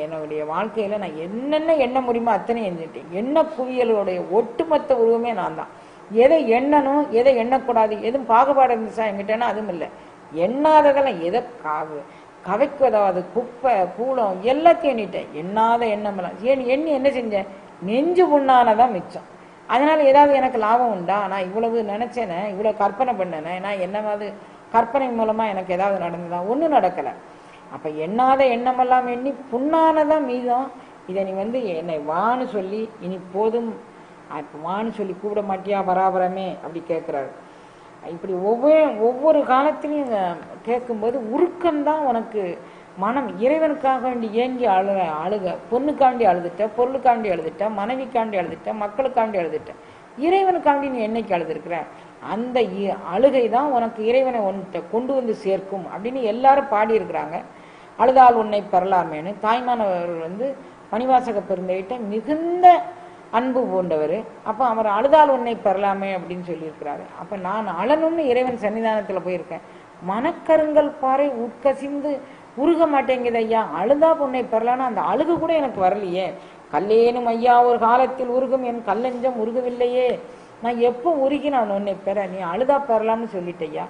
என்னுடைய வாழ்க்கையில் நான் என்னென்ன எண்ண முடியுமோ அத்தனை எண்ணிட்டேன். எண்ண குவியலுடைய ஒட்டுமொத்த உருவமே நான் தான். எதை எண்ணணும் எதை எண்ணக்கூடாது எதுவும் பாகுபாடு இருந்துச்சா என்கிட்டனா அதுவும் இல்லை. எண்ணாததெல்லாம் எதை கவைக்குவதாவது குப்பை கூலம் எல்லாத்தையும் எண்ணிட்டேன். எண்ணாத எண்ணமெல்லாம் எண்ணி என்ன செஞ்சேன்? நெஞ்சு புண்ணானதான் மிச்சம். அதனால ஏதாவது எனக்கு லாபம் உண்டா? நான் இவ்வளவு நினைச்சேனே, இவ்வளவு கற்பனை பண்ணேனே, நான் என்னவாது கற்பனை மூலமா எனக்கு ஏதாவது நடந்ததா? ஒன்றும் நடக்கலை. அப்ப எண்ணாத எண்ணமெல்லாம் எண்ணி புண்ணானதான் மீதம். இதை நீ வந்து என்னை வான்னு சொல்லி இனி போதும் வான்னு சொல்லி கூப்பிட மாட்டியா பராபரமே அப்படி கேட்கிறாரு. இப்படி ஒவ்வொரு காலத்திலையும் கேட்கும்போது உருக்கம்தான் உனக்கு மனம். இறைவனுக்காக வேண்டி ஏங்கி அழுக, பொண்ணுக்காண்டி அழுதுட்ட, பொருளுக்காண்டி அழுதுட்ட, மனைவிக்காண்டி அழுதுட்ட, மக்களுக்காண்டி அழுதுட்ட, இறைவனுக்காண்டி நீ என்னைக்கு அழுதுருக்கிற? அந்த அழுகை தான் உனக்கு இறைவனை ஒன்றை கொண்டு வந்து சேர்க்கும் அப்படின்னு எல்லாரும் பாடியிருக்கிறாங்க. அழுதால் உன்னை பெறலாமேன்னு தாய்மானவர் வந்து மணிவாசக பெருந்தையிட்ட மிகுந்த அன்பு போன்றவர். அப்போ அவர் அழுதால் உன்னை பெறலாமே அப்படின்னு சொல்லியிருக்கிறாரு. அப்போ நான் அழணும்னு இறைவன் சன்னிதானத்தில் போயிருக்கேன். மனக்கருங்கல் பாறை உட்கசிந்து உருக மாட்டேங்குது ஐயா, அழுதா உன்னை பெறலான்னா அந்த அழுகு கூட எனக்கு வரலையே. கல்லேனும் ஐயா ஒரு காலத்தில் உருகும் என் கல்லெஞ்சம் உருகவில்லையே, நான் எப்போ உருகி நான் உன்னை பெற, நீ அழுதா பெறலாம்னு சொல்லிட்டையா,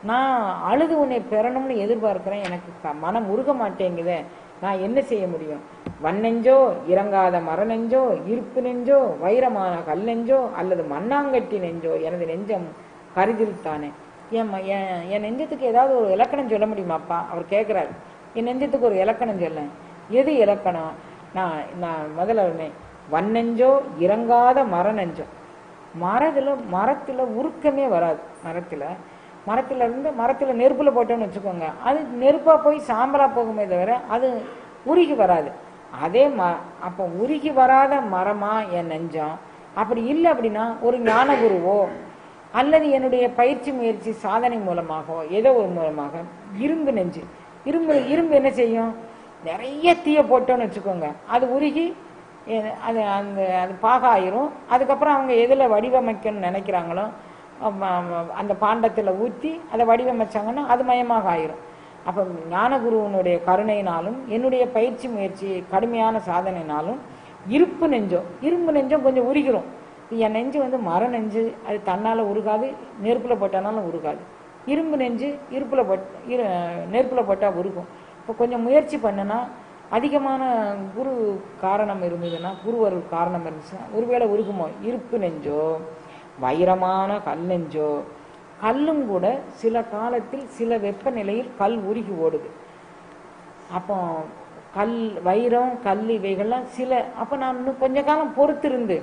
நான் அழுது உன்னை பெறணும்னு எதிர்பார்க்கிறேன், எனக்கு மனம் உருக மாட்டேங்குதே, நான் என்ன செய்ய முடியும்? வன்னெஞ்சோ இறங்காத மரநெஞ்சோ இருப்பு நெஞ்சோ வைரமான கல்லெஞ்சோ அல்லது மண்ணாங்கட்டி நெஞ்சோ எனது நெஞ்சம் கருதில் தானே. என் நெஞ்சத்துக்கு ஏதாவது ஒரு இலக்கணம் சொல்ல முடியுமாப்பா? அவர் கேட்குறாரு. என் நெஞ்சத்துக்கு ஒரு இலக்கணம் சொல்ல. எது இலக்கணம்? நான் முதல்ல வன்னெஞ்சோ இறங்காத மரநெஞ்சோ. மரத்தில் உருக்கமே வராது. மரத்தில் நெருப்பில் போட்டோன்னு வச்சுக்கோங்க, அது நெருப்பாக போய் சாம்பலாக போகுமே தவிர அது உருகி வராது. அதே அப்போ உருகி வராத மரமா என் நெஞ்சம்? அப்படி இல்லை அப்படின்னா ஒரு ஞான குருவோ அல்லது என்னுடைய பயிற்சி முயற்சி சாதனை மூலமாகவோ ஏதோ ஒரு மூலமாக இரும்பு நெஞ்சு. இரும்பு என்ன செய்யும்? நிறைய தீயை போட்டோன்னு வச்சுக்கோங்க, அது உருகி அது பாகாயிரும். அதுக்கப்புறம் அவங்க எதில் வடிவமைக்கணும்னு நினைக்கிறாங்களோ அந்த பாண்டத்தில் ஊற்றி அதை வடிவமைச்சாங்கன்னா அது மயமாக ஆயிரும். அப்போ ஞானகுருவனுடைய கருணையினாலும் என்னுடைய பயிற்சி முயற்சி கடுமையான சாதனைனாலும் இரும்பு நெஞ்சம் கொஞ்சம் உருகிறோம். என் நெஞ்சு வந்து மர நெஞ்சு, அது தன்னால் உருகாது, நெருப்பில் போட்டானாலும் உருகாது. இரும்பு நெஞ்சு நெருப்பில் போட்டால் உருகும். இப்போ கொஞ்சம் முயற்சி பண்ணுனா அதிகமான குரு காரணம் இருந்ததுன்னா, குருவருள் காரணம் இருந்துச்சுன்னா ஒருவேளை உருகுமோ? இருப்பு நெஞ்சோ வைரமான கல் நெஞ்சோ. கல்லும் கூட சில காலத்தில் சில வெப்பநிலையில் கல் உருகி ஓடுது. அப்போ வைரம் கல் இவைகள்லாம் அப்போ நான் இன்னும் கொஞ்ச காலம் பொறுத்திருந்து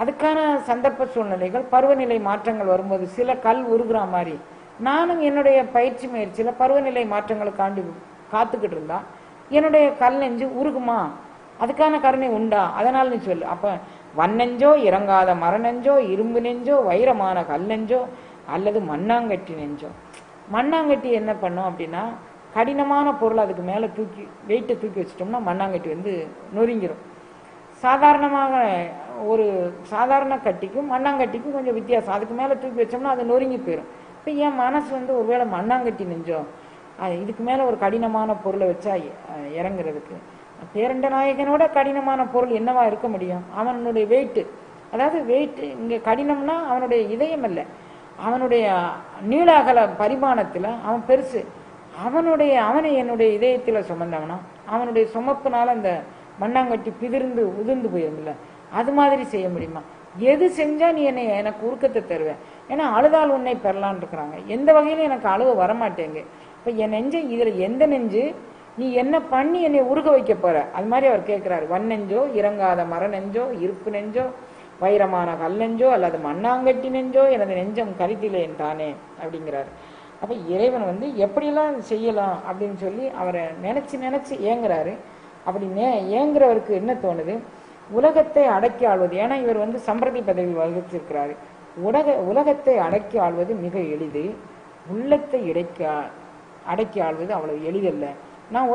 அதுக்கான சந்தர்ப்ப சூழ்நிலைகள் பருவநிலை மாற்றங்கள் வரும்போது சில கல் உருகுற மாதிரி நானும் என்னுடைய பயிற்சி முயற்சியில் பருவநிலை மாற்றங்களுக்காண்டி காத்துக்கிட்டு இருந்தா என்னுடைய கல் நெஞ்சு உருகுமா? அதுக்கான கருணை உண்டா? அதனால நீ சொல்லு. அப்போ வன்னெஞ்சோ இறங்காத மரநெஞ்சோ இரும்பு நெஞ்சோ வைரமான கல் நெஞ்சோ அல்லது மண்ணாங்கட்டி நெஞ்சோ. மண்ணாங்கட்டி என்ன பண்ணும் அப்படின்னா, கடினமான பொருள் அதுக்கு மேலே வெயிட்டை தூக்கி வச்சிட்டோம்னா மண்ணாங்கட்டி வந்து நொறுங்கிடும். சாதாரணமாக ஒரு சாதாரண கட்டிக்கும் மண்ணாங்கட்டிக்கும் கொஞ்சம் வித்தியாசம். அதுக்கு மேலே தூக்கி வச்சோம்னா அது நொறுங்கி போயிடும். இப்போ என் மனசு வந்து ஒருவேளை மண்ணாங்கட்டி நெஞ்சோ, இதுக்கு மேலே ஒரு கடினமான பொருளை வச்சா இறங்குறதுக்கு பேரண்ட நாயகனோட கடினமான பொருள் என்னவா இருக்க முடியும்? அவனுடைய வெயிட்டு, அதாவது வெயிட் இங்கே கடினம்னா அவனுடைய இதயம் இல்லை, அவனுடைய நீள அகல பரிமாணத்தில் அவன் பெருசு. அவனை என்னுடைய இதயத்தில் சுமந்தவனா, அவனுடைய சுமப்புனால அந்த மண்ணாங்கட்டி பிதிர்ந்து உதிர்ந்து போயிருமில்ல, அது மாதிரி செய்ய முடியுமா? எது செஞ்சா நீ எனக்கு உருக்கத்தை தருவேன்? ஏன்னா அழுதால் உன்னை பெறலான் இருக்கிறாங்க. எந்த வகையிலும் எனக்கு அழுவ வரமாட்டேங்க. இப்போ என் நெஞ்சை இதில் எந்த நெஞ்சு நீ என்ன பண்ணி என்னை உருக வைக்க போற? அது மாதிரி அவர் கேட்கிறாரு. வன்னெஞ்சோ, இறங்காத மர நெஞ்சோ, இருப்பு நெஞ்சோ, வைரமான கல் நெஞ்சோ, அல்லது மண்ணாங்கட்டி நெஞ்சோ, எனது நெஞ்சம் கருத்திலேன் தானே அப்படிங்கிறாரு. அப்போ இறைவன் எப்படியெல்லாம் செய்யலாம் அப்படின்னு சொல்லி அவரை நினைச்சு ஏங்குறாரு. அப்படி ஏங்குறவருக்கு என்ன தோணுது? உலகத்தை அடக்கி ஆள்வது. ஏன்னா இவர் சம்பிரதி பதவி வகிச்சிருக்கிறாரு. உலகத்தை அடக்கி ஆள்வது மிக எளிது, உள்ளத்தை அடக்கி ஆள்வது அவ்வளவு எளிதல்ல. நான்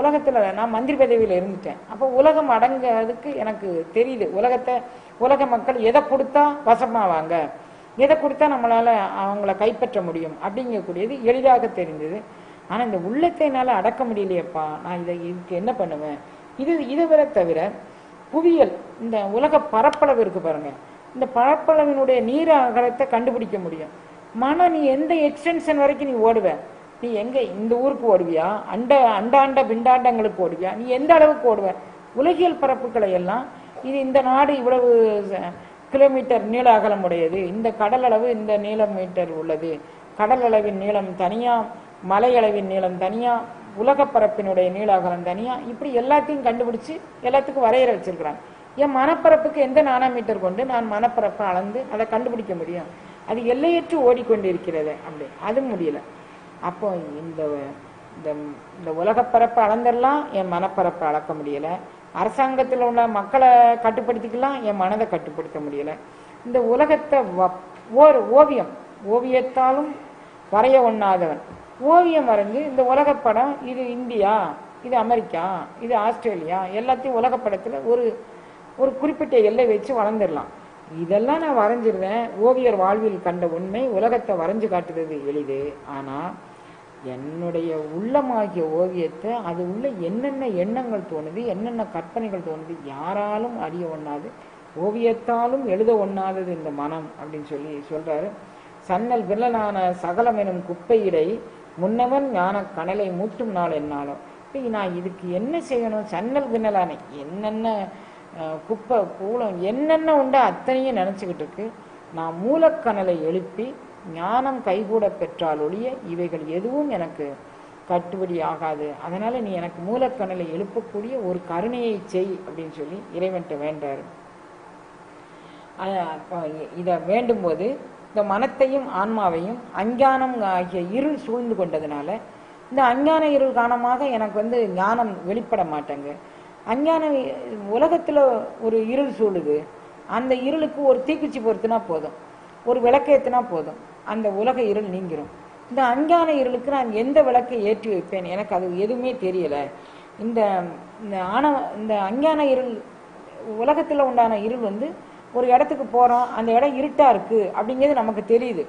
நான் மந்திரி பதவியில் இருந்துட்டேன். அப்போ உலகம் அடங்கிறதுக்கு எனக்கு தெரியுது. உலக மக்கள் எதை கொடுத்தா வசமாவாங்க, எதை கொடுத்தா நம்மளால அவங்கள கைப்பற்ற முடியும் அப்படிங்கக்கூடியது எளிதாக தெரிந்தது. ஆனால் இந்த உள்ளத்தை என்னால் அடக்க முடியலையப்பா, நான் இதுக்கு என்ன பண்ணுவேன்? இதை தவிர புவியியல், இந்த உலக பரப்பளவு இருக்கு பாருங்க, இந்த பரப்பளவினுடைய நீர அகலத்தை கண்டுபிடிக்க முடியும். நீ எந்த எக்ஸ்டென்ஷன் வரைக்கும் நீ ஓடுவ? நீ எங்க இந்த ஊருக்கு ஓடுவியா? அண்டாண்ட பிண்டாண்டங்களுக்கு ஓடுவியா? நீ எந்த அளவுக்கு ஓடுவ? உலகியல் பரப்புகளை எல்லாம் இந்த நாடு இவ்வளவு கிலோமீட்டர் நீள அகலம் உடையது, இந்த கடல் அளவு இந்த நீளம் மீட்டர் உள்ளது, கடல் அளவின் நீளம் தனியா, மலை அளவின் நீளம் தனியா, உலக பரப்பினுடைய நீள அகலம் தனியா, இப்படி எல்லாத்தையும் கண்டுபிடிச்சு எல்லாத்துக்கும் வரையறை வச்சிருக்கிறாங்க. என் மனப்பரப்புக்கு எந்த நானோமீட்டர் கொண்டு நான் மனப்பரப்பை அளந்து அதை கண்டுபிடிக்க முடியும்? அது எல்லையற்று ஓடிக்கொண்டிருக்கிறது. அப்படி அது முடியல. அப்போ இந்த உலகப்பரப்பை அளந்தெல்லாம் என் மனப்பரப்பை அளக்க முடியல. அரசாங்கத்தில் உள்ள மக்களை கட்டுப்படுத்திக்கலாம், என் மனதை கட்டுப்படுத்த முடியல. இந்த உலகத்தை ஓவியத்தாலும் வரைய ஒண்ணாதவன் ஓவியம் வரைஞ்சு இந்த உலகப்படம், இது இந்தியா, இது அமெரிக்கா, இது ஆஸ்திரேலியா, எல்லாத்தையும் உலகப்படத்தில் ஒரு குறிப்பிட்ட எல்லை வச்சு வளர்ந்துடலாம். இதெல்லாம் நான் வரைஞ்சிருவேன். ஓவியர் வாழ்வில் கண்ட உண்மை உலகத்தை வரைஞ்சு காட்டுறது எளிது. ஆனால் என்னுடைய உள்ளமாகிய ஓவியத்தை அது உள்ள என்னென்ன எண்ணங்கள் தோணுது, என்னென்ன கற்பனைகள் தோணுது யாராலும் அறிய ஒண்ணாது, ஓவியத்தாலும் எழுத ஒண்ணாதது இந்த மனம் அப்படின்னு சொல்றாரு. சன்னல் விரலான சகலம் எனும் குப்பையிடை முன்னவன் ஞான கனலை மூட்டும் நாள் என்னாலும். இப்போ நான் இதுக்கு என்ன செய்யணும்? சன்னல் விரலான என்னென்ன குப்பை கூலம் என்னென்ன உண்டோ அத்தனையும் நினச்சிக்கிட்டு இருக்கு. நான் மூலக்கனலை எழுப்பி ஞானம் கைகூட பெற்றால் ஒழிய இவைகள் எதுவும் எனக்கு கட்டுப்படி ஆகாது. அதனால நீ எனக்கு மூலக்கனலை எழுப்பக்கூடிய ஒரு கருணையை செய் அப்படின்னு சொல்லி இறைவன்கிட்ட வேண்டாரு. இதை வேண்டும் போது இந்த மனத்தையும் ஆன்மாவையும் அஞ்ஞானம் ஆகிய இருள் சூழ்ந்து கொண்டதுனால இந்த அஞ்ஞான இருள் காரணமாக எனக்கு ஞானம் வெளிப்பட மாட்டேங்க. அஞ்ஞான உலகத்துல ஒரு இருள் சூழுது, அந்த இருளுக்கு ஒரு தீக்குச்சி பொறுத்துனா போதும், ஒரு விளக்கேற்றினா போதும், அந்த உலக இருள் நீங்கிரும். இந்த அஞ்ஞான இருளுக்கு நான் எந்த விளக்கை ஏற்றி வைப்பேன்? எனக்கு அது எதுவுமே தெரியல. இந்த அஞ்ஞான இருள் உலகத்துல உண்டான இருள் ஒரு இடத்துக்கு போறோம், அந்த இடம் இருட்டா இருக்கு அப்படிங்கிறது நமக்கு தெரியுது.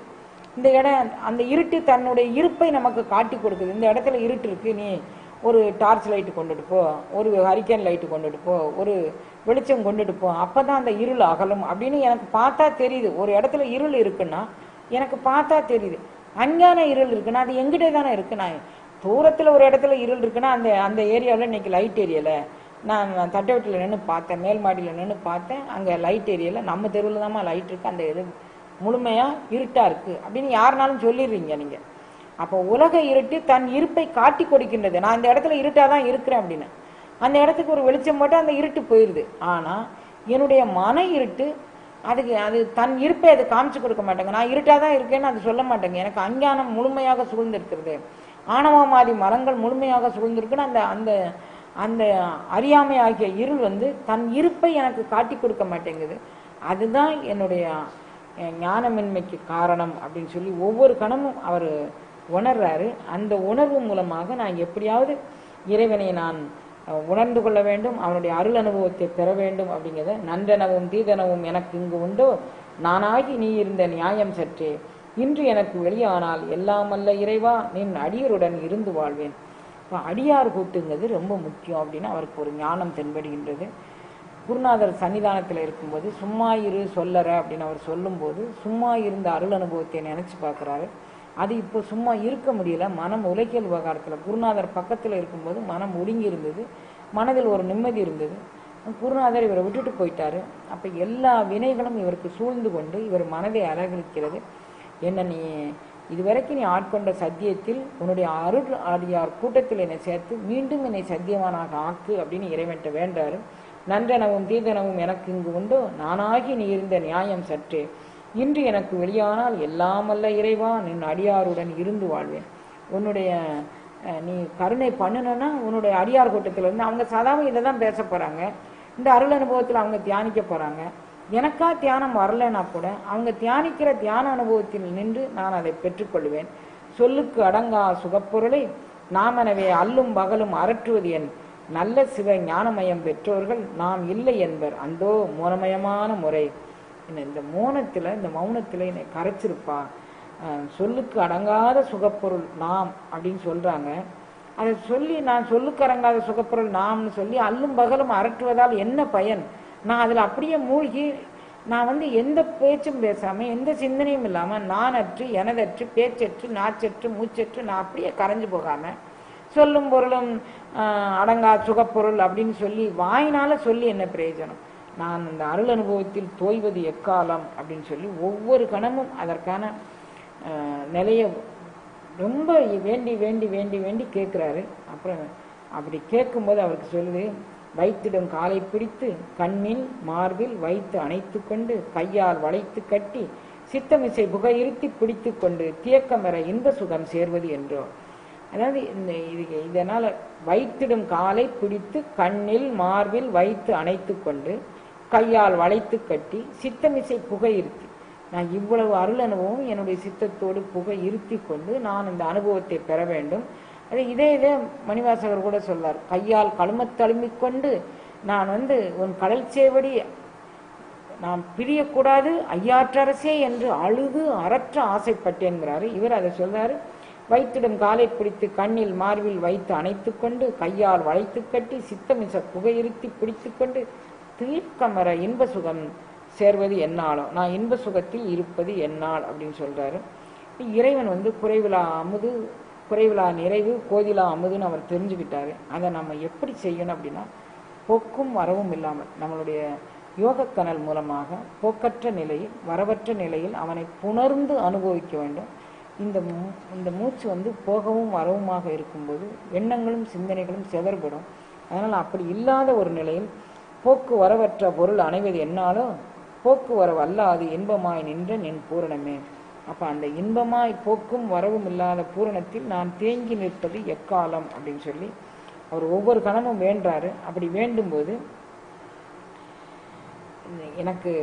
இந்த இடம் அந்த இருட்டு தன்னுடைய இருப்பை நமக்கு காட்டி கொடுக்குது. இந்த இடத்துல இருட்டு இருக்கு, நீ ஒரு டார்ச் லைட்டு கொண்டுட்டு போ, ஒரு ஹரிக்கேன் லைட்டு கொண்டுட்டு போ, ஒரு வெளிச்சம் கொண்டுட்டு போ, அப்பதான் அந்த இருள் அகலும் அப்படின்னு எனக்கு பார்த்தா தெரியுது. ஒரு இடத்துல இருள் இருக்குன்னா எனக்கு பார்த்தா தெரியுது. அஞ்ஞான இருள் இருக்குன்னா அது எங்கிட்டே தானே இருக்கு. நான் தூரத்துல ஒரு இடத்துல இருள் இருக்குன்னா அந்த ஏரியாவில் இன்னைக்கு லைட் ஏரியல நான் தட்டவட்டில் நின்று பார்த்தேன், மேல் மாடியில் நின்று பார்த்தேன், அங்கே லைட் ஏரியாவில் நம்ம தெருவில் தான்மா லைட் இருக்கு, அந்த இது முழுமையாக இருட்டாக இருக்குது அப்படின்னு யாருனாலும் சொல்லிடுறீங்க நீங்கள். அப்போ உலக இருட்டு தன் இருப்பை காட்டி கொடுக்கின்றது. நான் இந்த இடத்துல இருட்டாக தான் இருக்கிறேன் அப்படின்னு அந்த இடத்துக்கு ஒரு வெளிச்சம் போட்டு அந்த இருட்டு போயிடுது. ஆனால் என்னுடைய மன இருட்டு அது தன் இருப்பை அது காமிச்சு கொடுக்க மாட்டேங்க. நான் இருட்டாக தான் இருக்கேன்னு அது சொல்ல மாட்டேங்க. எனக்கு அஞ்ஞானம் முழுமையாக சூழ்ந்திருக்கிறது, ஆணவமாதி மரங்கள் முழுமையாக சூழ்ந்திருக்குன்னு அந்த அந்த அறியாமை ஆகிய இருள் தன் இருப்பை எனக்கு காட்டி கொடுக்க மாட்டேங்குது. அதுதான் என்னுடைய ஞானமின்மைக்கு காரணம் அப்படின்னு சொல்லி ஒவ்வொரு கணமும் அவர் உணர்றாரு. அந்த உணர்வு மூலமாக நான் எப்படியாவது இறைவனை நான் உணர்ந்து கொள்ள வேண்டும், அவனுடைய அருள் அனுபவத்தை பெற வேண்டும் அப்படிங்கிறத. நன்றெனவும் தீதனவும் எனக்கு இங்கு உண்டோ, நானாகி நீ இருந்த நியாயம் சற்றே, இன்று எனக்கு வெளியானால் எல்லாமல்ல இறைவா நின் அடியருடன் இருந்து வாழ்வேன். இப்போ அடியார் கூட்டுங்கிறது ரொம்ப முக்கியம் அப்படின்னு அவருக்கு ஒரு ஞானம் தென்படுகின்றது. குருநாதர் சன்னிதானத்தில் இருக்கும்போது சும்மா இரு சொல்லற அப்படின்னு அவர் சொல்லும்போது சும்மா இருந்த அருள் அனுபவத்தை நினச்சி பார்க்குறாரு. அது இப்போ சும்மா இருக்க முடியல. மனம் உலகியல் விவகாரத்தில் குருநாதர் பக்கத்தில் இருக்கும்போது மனம் ஒடுங்கி இருந்தது, மனதில் ஒரு நிம்மதி இருந்தது. குருநாதர் இவரை விட்டுட்டு போயிட்டாரு. அப்போ எல்லா வினைகளும் இவருக்கு சூழ்ந்து கொண்டு இவர் மனதை அலகழிக்கிறது. என்ன நீ இதுவரைக்கும் நீ ஆட்கொண்ட சத்தியத்தில் உன்னுடைய அருள் அடியார் கூட்டத்தில் என்னை சேர்த்து மீண்டும் என்னை சத்தியவானாக ஆக்கு அப்படின்னு இறைவன்ட்ட வேண்டாரு. நன்றனவும் தீதனவும் எனக்கு இங்கு உண்டோ, நானாகி நீ இருந்த நியாயம் சற்றே, இன்று எனக்கு வெளியானால் எல்லாமல்ல இறைவா நின் அடியாருடன் இருந்து வாழ்வேன். உன்னுடைய நீ கருணை பண்ணணும்னா உன்னுடைய அடியார் கூட்டத்தில் இருந்து அவங்க சாதாரண இதை தான் பேச போகிறாங்க, இந்த அருள் அனுபவத்தில் அவங்க தியானிக்க போகிறாங்க. எனக்கா தியானம் வரலைன்னா கூட அவங்க தியானிக்கிற தியான அனுபவத்தில் நின்று நான் அதை பெற்றுக்கொள்வேன். சொல்லுக்கு அடங்கா சுகப்பொருளை நாமெனவே அல்லும் பகலும் அரற்றுவது என் நல்ல சிவ ஞானமயம் பெற்றோர்கள் நாம் இல்லை என்பர் அந்தோ மோனமயமான முறை. இந்த மோனத்தில் இந்த மௌனத்தில் என்னை கரைச்சிருப்பா. சொல்லுக்கு அடங்காத சுகப்பொருள் நாம் அப்படின்னு சொல்கிறாங்க. அதை சொல்லி நான் சொல்லுக்கு அடங்காத சுகப்பொருள் நாம்னு சொல்லி அல்லும் பகலும் அரற்றுவதால் என்ன பயன்? நான் அதில் அப்படியே மூழ்கி நான் எந்த பேச்சும் பேசாமல் எந்த சிந்தனையும் இல்லாமல் நான் அற்று எனதற்று பேச்சற்று நாச்சற்று மூச்சற்று நான் அப்படியே கரைஞ்சு போகாமல் சொல்லும் பொருளும் அடங்கா சுகப்பொருள் அப்படின்னு சொல்லி வாயினால சொல்லி என்ன பிரயோஜனம்? நான் இந்த அருள் அனுபவத்தில் தோய்வது எக்காலம் அப்படின்னு சொல்லி ஒவ்வொரு கணமும் அதற்கான நிலையை ரொம்ப வேண்டி வேண்டி வேண்டி வேண்டி கேட்குறாரு. அப்புறம் அப்படி கேட்கும்போது அவருக்கு சொல்லுது, வைத்திடும் காலை பிடித்து கண்ணில் மார்பில் வைத்து அணைத்து கொண்டு கையால் வளைத்து கட்டி சித்தமிசை புகையிருத்தி பிடித்து கொண்டு தியக்கமர இன்ப சுகம் சேர்வது என்றோ. அதாவது இதனால் வைத்திடும் காலை பிடித்து கண்ணில் மார்பில் வைத்து அணைத்து கொண்டு கையால் வளைத்து கட்டி சித்தமிசை புகையிருத்தி, நான் இவ்வளவு அருள் அனுபவம் என்னுடைய சித்தத்தோடு புகை இருத்தி கொண்டு நான் இந்த அனுபவத்தை பெற வேண்டும். அது இதே மணிவாசகர் கூட சொல்லார், கையால் கழுமத் தழுமிக்கொண்டு நான் உன் கடல் சேவடி நான் பிரியக்கூடாது ஐயாற்றரசே என்று அழுது அறற்ற ஆசைப்பட்டேன்கிறாரு. இவர் அதை சொல்றாரு, வைத்திடும் காலை பிடித்து கண்ணில் மார்பில் வைத்து அணைத்து கொண்டு கையால் வளைத்து கட்டி சித்தமிச புகையிருத்தி பிடித்து கொண்டு தீர்க்கமர இன்ப சுகம் சேர்வது என்னாலும், நான் இன்ப சுகத்தில் இருப்பது என்னால் அப்படின்னு சொல்றாரு. இறைவன் குறைவிலா அமுது குறைவிலா நிறைவு கோதிலா அமுதுன்னு அவர் தெரிஞ்சுக்கிட்டாரு. அதை நம்ம எப்படி செய்யணும் அப்படின்னா, போக்கும் வரவும் இல்லாமல் நம்மளுடைய யோகக்கனல் மூலமாக போக்கற்ற நிலையில் வரவற்ற நிலையில் அவனை புணர்ந்து அனுபவிக்க வேண்டும். இந்த மூச்சு போகவும் வரவுமாக இருக்கும்போது எண்ணங்களும் சிந்தனைகளும் செதற்படும். அதனால் அப்படி இல்லாத ஒரு நிலையில் போக்கு வரவற்ற பொருள் அணைவது என்னாலும் போக்கு வரவு அல்லாது இன்பமாய் நின்ற நின் பூரணமே. அப்போ அந்த இன்பமாய் போக்கும் வரவும் இல்லாத பூரணத்தில் நான் தேங்கி நிற்பது எக்காலம் அப்படின்னு சொல்லி அவர் ஒவ்வொரு கணமும் வேண்டாரு. அப்படி வேண்டும்போது எனக்கு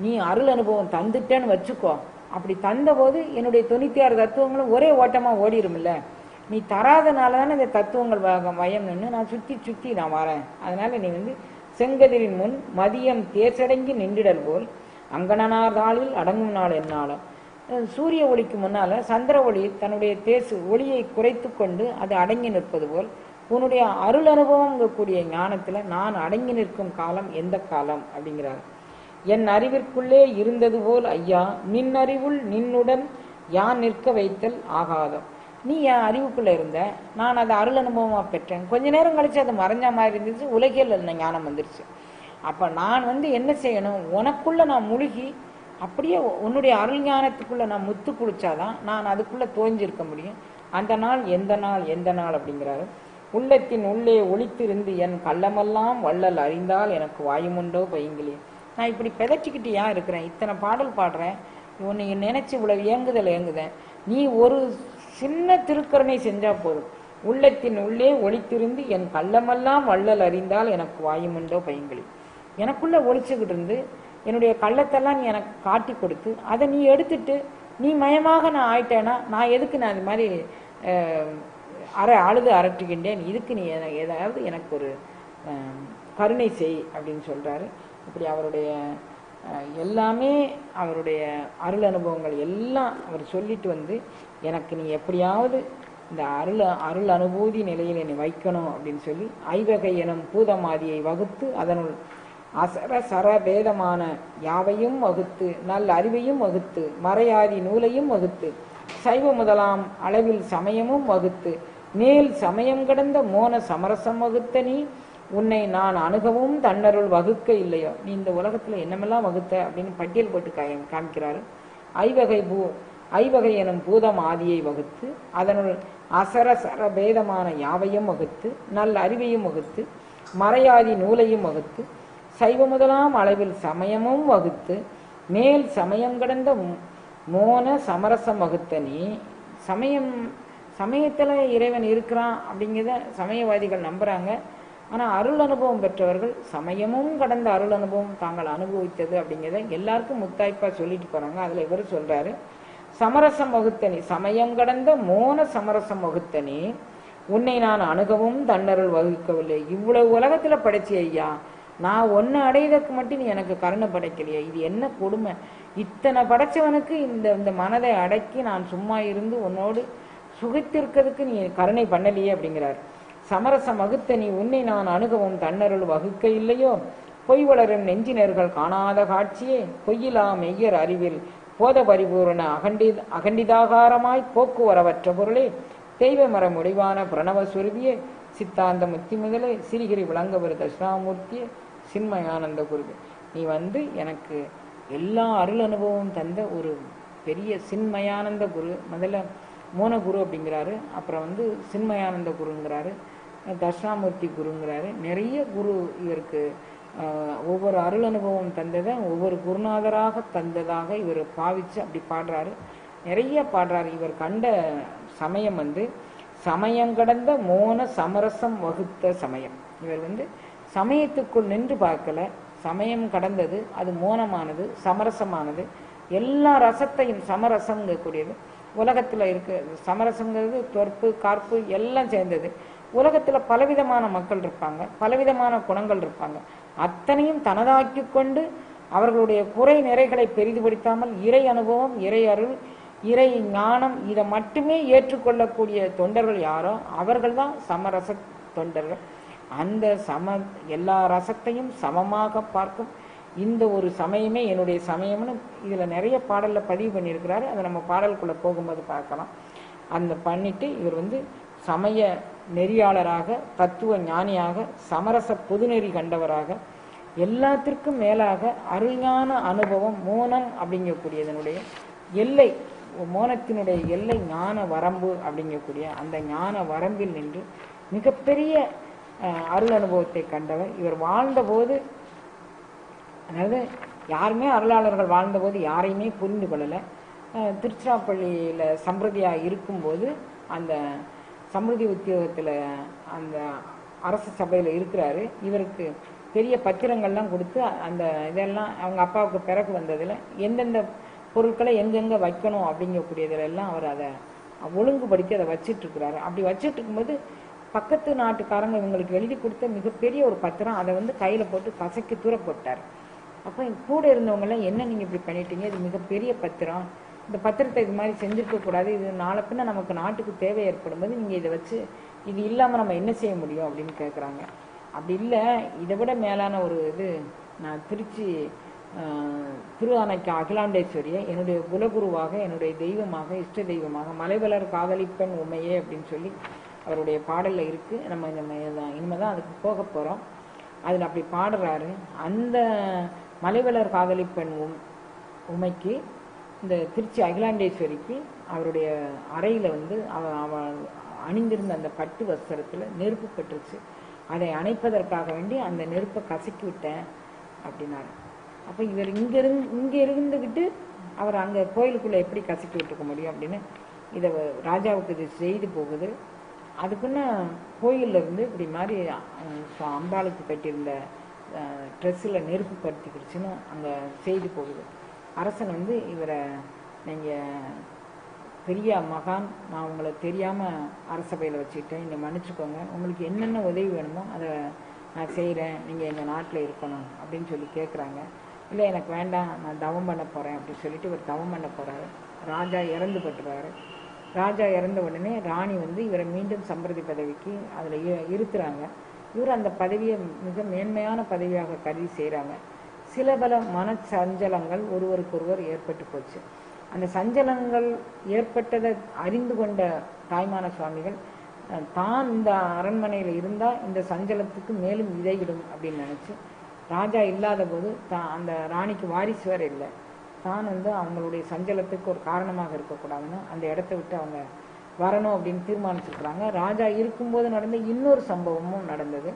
நீ அருள் அனுபவம் தந்துட்டேன்னு வச்சுக்கோ, அப்படி தந்தபோது என்னுடைய 96 தத்துவங்களும் ஒரே ஓட்டமாக ஓடிடும்ல. நீ தராதனால தானே இந்த தத்துவங்கள் வயம் நின்று நான் சுற்றி சுற்றி நான் வரேன். அதனால நீ செங்கதிரின் முன் மதியம் தேசடங்கி நின்றிடல் போல் அங்கணனார் நாளில் அடங்கும் நாள் என்னாலும். சூரிய ஒளிக்கு முன்னால் சந்திர ஒளி தன்னுடைய ஒளியை குறைத்து கொண்டு அது அடங்கி நிற்பது போல் உன்னுடைய அருள் அனுபவம் கூடிய ஞானத்தில் நான் அடங்கி நிற்கும் காலம் எந்த காலம் அப்படிங்கிறார். என் அறிவிற்குள்ளே இருந்தது போல் ஐயா நின் அறிவுள் நின்னுடன் யான் நிற்க வைத்தல் ஆகாதம். நீ என் அறிவுக்குள்ளே இருந்த, நான் அதை அருள் அனுபவமாக பெற்றேன். கொஞ்ச நேரம் கழிச்சு அது மறைஞ்ச மாதிரி இருந்துச்சு, உலகியல் ஞானம் வந்துருச்சு. அப்போ நான் என்ன செய்யணும், உனக்குள்ளே நான் முழுகி அப்படியே உன்னுடைய அருள் ஞானத்துக்குள்ளே நான் முத்து குளிச்சாதான் நான் அதுக்குள்ளே தோஞ்சிருக்க முடியும். அந்த நாள் எந்த நாள் எந்த நாள் அப்படிங்கிறாரு. உள்ளத்தின் உள்ளே ஒளித்திருந்து என் கள்ளமெல்லாம் வள்ளல் அறிந்தால் எனக்கு வாயுமுண்டோ பைங்கிலே. நான் இப்படி பெதச்சிக்கிட்டு ஏன் இருக்கிறேன், இத்தனை பாடல் பாடுறேன், உன்னை நினைச்சு இவ்வளவு ஏங்குதேன். நீ ஒரு சின்ன திருக்கருணை செஞ்சா போதும், உள்ளத்தின் உள்ளே ஒளித்திருந்து என் கள்ளமெல்லாம் வள்ளல் அறிந்தால் எனக்கு வாயுமுண்டோ பைங்கிலே. எனக்குள்ள ஒளிச்சுக்கிட்டு இருந்து என்னுடைய கள்ளத்தெல்லாம் நீ எனக்கு காட்டி கொடுத்து அதை நீ எடுத்துட்டு நீ மயமாக நான் ஆயிட்டேன்னா நான் எதுக்கு நான் இது மாதிரி அழுது அரட்டுகின்றேன், இதுக்கு நீ ஏதாவது எனக்கு ஒரு கருணை செய் அப்படின்னு சொல்றாரு. இப்படி அவருடைய எல்லாமே அவருடைய அருள் அனுபவங்கள் எல்லாம் அவர் சொல்லிட்டு எனக்கு நீ எப்படியாவது இந்த அருள் அனுபூதி நிலையில் என்னை வைக்கணும் அப்படின்னு சொல்லி ஐவகை எனும் பூதமாதியை வகுத்து அதனுள் அசர சர பேதமான யாவையும் வகுத்து நல் அறிவையும் வகுத்து மறையாதி நூலையும் வகுத்து சைவ முதலாம் அளவில் சமயமும் வகுத்து மேல் சமயம் கடந்த மோன சமரசம் வகுத்த நீ உன்னை நான் அணுகவும் தன்னருள் வகுக்க இல்லையோ. நீ இந்த உலகத்துல என்னமெல்லாம் வகுத்த அப்படின்னு பட்டியல் போட்டு காமிக்கிறாரு. ஐவகை எனும் பூதம் ஆதியை வகுத்து அதனுள் அசர சர பேதமான யாவையும் வகுத்து நல் அறிவையும் வகுத்து மறையாதி நூலையும் வகுத்து சைவ முதலாம் அளவில் சமயமும் வகுத்து மேல் சமயம் கடந்த மோன சமரசம் வகுத்த நீ சமயத்துல இறைவன் இருக்கிறான் அப்படிங்கிறத சமயவாதிகள் நம்புறாங்க. ஆனா அருள் அனுபவம் பெற்றவர்கள் சமயமும் கடந்த அருள் அனுபவம் தாங்கள் அனுபவித்தது அப்படிங்கிறத எல்லாருக்கும் முத்தாய்ப்பா சொல்லிட்டு போறாங்க. அதுல இவர் சொல்றாரு, சமரசம் வகுத்தனி சமயம் கடந்த மோன சமரசம் வகுத்தனி உன்னை நான் அணுகவும் தன்னருள் வகுக்கவில்லை. இவ்வளவு உலகத்துல படைச்சி ஐயா, நான் ஒன்னு அடையதற்கு மட்டும் நீ எனக்கு கருணை படைக்கலையா? இது என்ன கொடுமை! இத்தனை படைச்சவனுக்கு இந்த மனதை அடக்கி நான் சும்மா இருந்து உன்னோடு சுகித்திருக்கிறதுக்கு நீ கருணை பண்ணலையே அப்படிங்கிறார். சமரசம் வகுத்த நீ உன்னை நான் அணுகவும் தன்னருள் வகுக்க இல்லையோ. பொய் வளரும் நெஞ்சினர்கள் காணாத காட்சியே பொய்யிலா மெய்யர் அறிவில் போத பரிபூரண அகண்டிதாகாரமாய் போக்குவரவற்ற பொருளே தெய்வ மர முடிவான பிரணவ சுருபியே சித்தாந்த முத்தி முதலே சிறிகிரி விளங்கவர் தட்சிணாமூர்த்தியே சின்மயானந்த குருவே. நீ எனக்கு எல்லா அருள் அனுபவம் தந்த ஒரு பெரிய சின்மயானந்த குரு. முதல்ல மோனகுரு அப்படிங்கிறாரு, அப்புறம் சின்மயானந்த குருங்கிறாரு, தட்சிணாமூர்த்தி குருங்கிறாரு. நிறைய குரு இவருக்கு ஒவ்வொரு அருள் அனுபவம் தந்ததை ஒவ்வொரு குருநாதராக தந்ததாக இவர் பாவிச்சு அப்படி பாடுறாரு, நிறைய பாடுறாரு. இவர் கண்ட சமயம் சமயம் கடந்த மோன சமரசம் வகுத்த சமயம். இவர் சமயத்துக்குள் நின்று பார்க்கல, சமயம் கடந்தது, அது மோனமானது, சமரசமானது, எல்லா ரசத்தையும் சமரசங்கக்கூடியது. உலகத்துல இருக்கு சமரசங்கிறது தொற்பு காற்பு எல்லாம் சேர்ந்தது. உலகத்துல பலவிதமான மக்கள் இருப்பாங்க, பலவிதமான குணங்கள் இருப்பாங்க. அத்தனையும் தனதாக்கி கொண்டு அவர்களுடைய குறை நிறைகளை பெரிதுபடுத்தாமல் இறை அனுபவம், இறை அருள், இறை ஞானம் இதை மட்டுமே ஏற்றுக்கொள்ளக்கூடிய தொண்டர்கள் யாரோ அவர்கள் தான் சமரச தொண்டர்கள். அந்த எல்லா ரசத்தையும் சமமாக பார்க்கும் இந்த ஒரு சமயமே என்னுடைய சமயம்னு இதுல நிறைய பாடல்ல பதிவு பண்ணியிருக்கிறாரு. அதை நம்ம பாடலுக்குள்ள போகும்போது பார்க்கலாம். அந்த பண்ணிட்டு இவர் சமய நெறியாளராக, தத்துவ ஞானியாக, சமரச பொதுநெறி கண்டவராக, எல்லாத்திற்கும் மேலாக அருஞான அனுபவம் மோனம் அப்படிங்கக்கூடியதனுடைய எல்லை, மோனத்தினுடைய எல்லை ஞான வரம்பு அப்படிங்கக்கூடிய அந்த ஞான வரம்பில் நின்று மிகப்பெரிய அருள் அனுபவத்தை கண்டவர். இவர் வாழ்ந்தபோது, அதாவது யாருமே அருளாளர்கள் வாழ்ந்தபோது யாரையுமே புரிந்து கொள்ளலை. திருச்சிராப்பள்ளியில் சம்பிரதியா இருக்கும்போது அந்த சமிருதி உத்தியோகத்தில் அந்த அரசு சபையில் இருக்கிறாரு. இவருக்கு பெரிய பத்திரங்கள்லாம் கொடுத்து அந்த இதெல்லாம் அவங்க அப்பாவுக்கு பிறகு வந்ததில் எந்தெந்த பொருட்களை எங்கெங்கே வைக்கணும் அப்படிங்கக்கூடியதுல எல்லாம் அவர் அதை ஒழுங்குபடுத்தி அதை வச்சிட்டு இருக்கிறாரு. அப்படி வச்சிட்டு இருக்கும்போது பக்கத்து நாட்டுக்காரங்க இவங்களுக்கு எழுதி கொடுத்த மிகப்பெரிய ஒரு பத்திரம், அதை கையில் போட்டு கசக்கி தூர போட்டார். அப்போ கூட இருந்தவங்கெல்லாம் என்ன நீங்கள் இப்படி பண்ணிட்டீங்க, இது மிகப்பெரிய பத்திரம், இந்த பத்திரத்தை இது மாதிரி செஞ்சுருக்கக்கூடாது, இது நாளை பின்ன நமக்கு நாட்டுக்கு தேவை ஏற்படும் போது நீங்கள் இதை வச்சு இது இல்லாமல் நம்ம என்ன செய்ய முடியும் அப்படின்னு கேட்குறாங்க. அப்படி இல்லை, இதை விட மேலான ஒரு இது, நான் திருச்சி திருஆனைக்கு அகிலாண்டேஸ்வரியை என்னுடைய குலகுருவாக, என்னுடைய தெய்வமாக, இஷ்ட தெய்வமாக, மலைவளர் காதலிப்பெண் உண்மையே அப்படின்னு சொல்லி அவருடைய பாடலில் இருக்குது. நம்ம இனிமேல் தான் அதுக்கு போக போகிறோம். அதில் அப்படி பாடுறாரு. அந்த மலைவளர் காதலிப்பெண் உமைக்கு இந்த திருச்சி அகிலாண்டேஸ்வரிக்கு அவருடைய அறையில் அவ அணிந்திருந்த அந்த பட்டு வஸ்திரத்தில் நெருப்பு பட்டுருச்சு. அதை அணைப்பதற்காக வேண்டி அந்த நெருப்பை கசக்கி விட்டேன் அப்படின்னாரு. அப்போ இவர் இங்கே இருந்துக்கிட்டு அவர் அங்கே கோயிலுக்குள்ளே எப்படி கசக்கி விட்டுக்க முடியும் அப்படின்னு இதை ராஜாவுக்கு இது செய்து போகுது. அதுக்குன்னு கோயிலில் இருந்து இப்படி மாதிரி அம்பாளுக்கு கட்டியிருந்த ட்ரெஸ்ஸில் நெருப்பு படுத்திக்கிடுச்சுன்னு அங்கே செய்து போகுது. அரசன் இவரை, நீங்கள் பெரிய மகான், நான் உங்களை தெரியாமல் அரசபையில் வச்சுக்கிட்டேன், என்னை மன்னிச்சுக்கோங்க, உங்களுக்கு என்னென்ன உதவி வேணுமோ அதை நான் செய்கிறேன், நீங்கள் எங்கள் நாட்டில் இருக்கணும் அப்படின்னு சொல்லி கேட்குறாங்க. இல்லை எனக்கு வேண்டாம், நான் தவம் பண்ண போகிறேன் அப்படின்னு சொல்லிட்டு இவர் தவம் பண்ண போகிறாரு. ராஜா இறந்து பட்டுறாரு. ராஜா இறந்த உடனே ராணி வந்து இவரை மீண்டும் சம்பிரதி பதவிக்கு அதில் இருத்துறாங்க. இவர் அந்த பதவியை மிக மேன்மையான பதவியாக கருதி செய்கிறாங்க. சில பல மன சஞ்சலங்கள் ஒருவருக்கொருவர் ஏற்பட்டு போச்சு. அந்த சஞ்சலங்கள் ஏற்பட்டதை அறிந்து கொண்ட தாய்மான சுவாமிகள் தான் இந்த அரண்மனையில் இருந்தால் இந்த சஞ்சலத்துக்கு மேலும் இதையிடும் அப்படின்னு நினச்சி, ராஜா இல்லாத போது அந்த ராணிக்கு வாரிசு வேறு இல்லை, தான் வந்து அவங்களுடைய சஞ்சலத்துக்கு ஒரு காரணமாக இருக்கக்கூடாதுன்னு அந்த இடத்த விட்டு அவங்க வரணும் அப்படின்னு தீர்மானிச்சிருக்கிறாங்க. ராஜா இருக்கும்போது நடந்த இன்னொரு சம்பவமும் நடந்தது.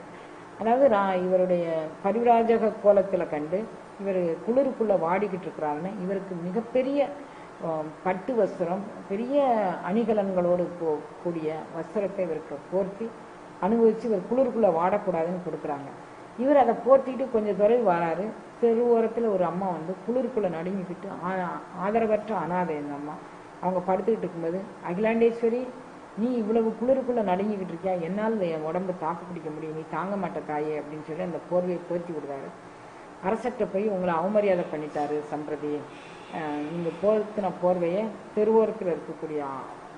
அதாவது இவருடைய பரிவிராஜக கோலத்தில் கண்டு இவர் குளிருக்குள்ளே வாடிக்கிட்டு இருக்கிறாருன்னு இவருக்கு மிகப்பெரிய பட்டு வஸ்திரம், பெரிய அணிகலன்களோடு கூடிய வஸ்திரத்தை இவருக்கு போர்த்தி அனுபவித்து இவர் குளிருக்குள்ளே வாடக்கூடாதுன்னு கொடுக்குறாங்க. இவர் அதை போர்த்திட்டு கொஞ்சம் தொலைவு வராரு. தெருவோரத்தில் ஒரு அம்மா வந்து குளிருக்குள்ளே நடுங்கிக்கிட்டு, ஆதரவற்ற அனாதை இந்த அம்மா, அவங்க படுத்துக்கிட்டு இருக்கும்போது, அகிலாண்டேஸ்வரி நீ இவ்வளவு குளிருக்குள்ளே நடுங்கிக்கிட்டு இருக்கியா, என்னால் என் உடம்பு தாக்கு பிடிக்க முடியும், நீ தாங்க மாட்ட தாயே அப்படின்னு சொல்லி அந்த போர்வையை போர்த்தி விடுறாரு. அரசர்கிட்ட போய் உங்களை அவமரியாதை பண்ணிட்டாரு சம்பிரதி, நீங்கள் போர்த்தின போர்வையை தெருவோரத்தில் இருக்கக்கூடிய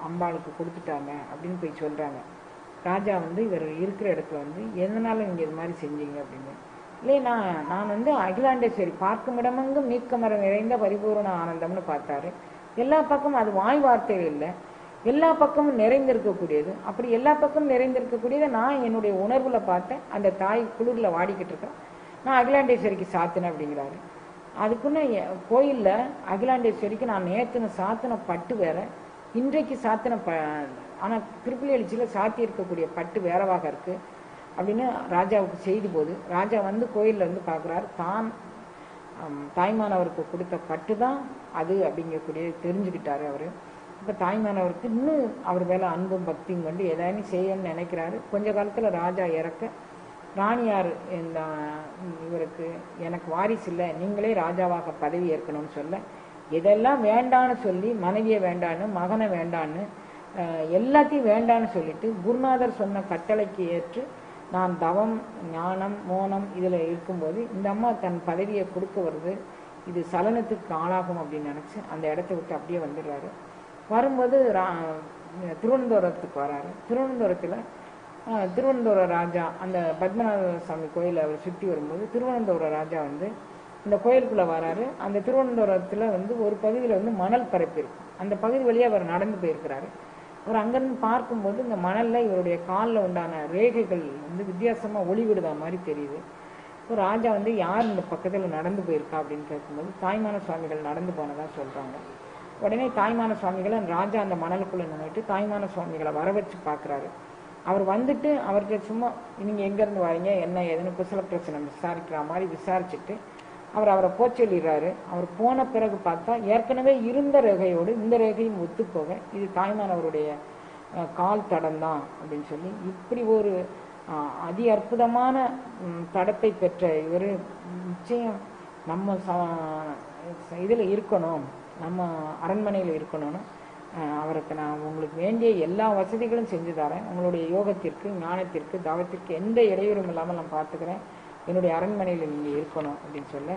அம்பாளுக்கு கொடுத்துட்டாங்க அப்படின்னு போய் சொல்கிறாங்க. ராஜா வந்து இவர் இருக்கிற இடத்துல வந்து எதனால நீங்கள் இது மாதிரி செஞ்சீங்க அப்படின்னு, இல்லை நான் வந்து அகிலாண்டேஸ்வரி பார்க்கும் இடமெங்கும் நீக்கமரம் நிறைந்த பரிபூர்ண ஆனந்தம்னு பார்த்தாரு. எல்லா பக்கமும் அது வாய் வார்த்தைகள் இல்லை, எல்லா பக்கமும் நிறைந்திருக்கக்கூடியது. அப்படி எல்லா பக்கமும் நிறைந்திருக்கக்கூடியதை நான் என்னுடைய உணர்வுல பார்த்தேன். அந்த தாய் குளிரில் வாடிக்கிட்டு இருக்கிறேன், நான் அகிலாண்டேஸ்வரிக்கு சாத்தினேன் அப்படிங்கிறாரு. அதுக்குன்னு கோயிலில் அகிலாண்டேஸ்வரிக்கு நான் நேற்றுன்னு சாத்தின பட்டு வேற, இன்றைக்கு சாத்தின ஆனால் திருப்பலி எழுச்சியில் சாத்தி இருக்கக்கூடிய பட்டு வேறவாக இருக்குது அப்படின்னு ராஜாவுக்கு செய்தி போது, ராஜா வந்து கோயிலில் வந்து பார்க்குறாரு, தான் தாய்மானவருக்கு கொடுத்த பட்டு தான் அது அப்படிங்கக்கூடிய தெரிஞ்சுக்கிட்டாரு அவர். இப்போ தாய்மானவருக்கு இன்னும் அவர் மேலே அன்பும் பக்தியும் கொண்டு எதாவது செய்யணும்னு நினைக்கிறாரு. கொஞ்ச காலத்தில் ராஜா இறக்க ராணியார் இந்த இவருக்கு எனக்கு வாரிசு இல்லை, நீங்களே ராஜாவாக பதவி ஏற்கணும்னு சொல்ல, இதெல்லாம் வேண்டான்னு சொல்லி மனைவியை வேண்டான்னு மகனை வேண்டான்னு எல்லாத்தையும் வேண்டான்னு சொல்லிட்டு குருநாதர் சொன்ன கட்டளைக்கு ஏற்று நான் தவம் ஞானம் மோனம் இதில் இருக்கும்போது இந்த அம்மா தன் பதவியை கொடுக்க வருது, இது சலனத்துக்கு ஆளாகும் அப்படின்னு நினச்சி அந்த இடத்த விட்டு அப்படியே வந்துடுறாரு. வரும்போது திருவனந்தபுரத்துக்கு வராரு. திருவனந்தபுர ராஜா அந்த பத்மநாத சாமி கோயிலை அவர் சுற்றி வரும்போது திருவனந்தபுர ராஜா வந்து இந்த கோயிலுக்குள்ளே வராரு. அந்த திருவனந்தபுரத்தில் வந்து ஒரு பகுதியில் வந்து மணல் பரப்பி இருக்கும், அந்த பகுதி வழியாக அவர் நடந்து போயிருக்கிறாரு. அவர் அங்கேருந்து பார்க்கும்போது இந்த மணலில் இவருடைய காலில் உண்டான ரேகைகள் வந்து வித்தியாசமாக ஒளிவிடுதா மாதிரி தெரியுது. இப்போ ராஜா வந்து யார் இந்த பக்கத்தில் நடந்து போயிருக்கா அப்படின்னு கேட்கும்போது தாய்மான சுவாமிகள் நடந்து போனதாக சொல்கிறாங்க. உடனே தாய்மான சுவாமிகளை ராஜா அந்த மணலுக்குள்ளே நின்றுட்டு தாய்மான சுவாமிகளை வர வச்சு பார்க்குறாரு. அவர் வந்துட்டு அவர்கிட்ட சும்மா நீங்கள் எங்கேருந்து வரீங்க என்ன ஏதுன்னு குசல பிரச்சனை விசாரிக்கிற மாதிரி விசாரிச்சுட்டு அவரை போச்சொல்லிடுறாரு. அவர் போன பிறகு பார்த்தா ஏற்கனவே இருந்த ரேகையோடு இந்த ரேகையும் ஒத்துப்போக இது தாய்மானவருடைய கால் தடம் தான் அப்படின்னு சொல்லி, இப்படி ஒரு அதி அற்புதமான தடத்தை பெற்ற இவர் நிச்சயம் நம்ம இதில் இருக்கணும், நம்ம அரண்மனையில் இருக்கணும்னு அவருக்கு நான் உங்களுக்கு வேண்டிய எல்லா வசதிகளும் செஞ்சு தரேன், உங்களுடைய யோகத்திற்கு ஞானத்திற்கு தவத்திற்கு எந்த இடையூறும் இல்லாமல் நான் பார்த்துக்கிறேன், என்னுடைய அரண்மனையில் நீங்கள் இருக்கணும் அப்படின்னு சொல்ல,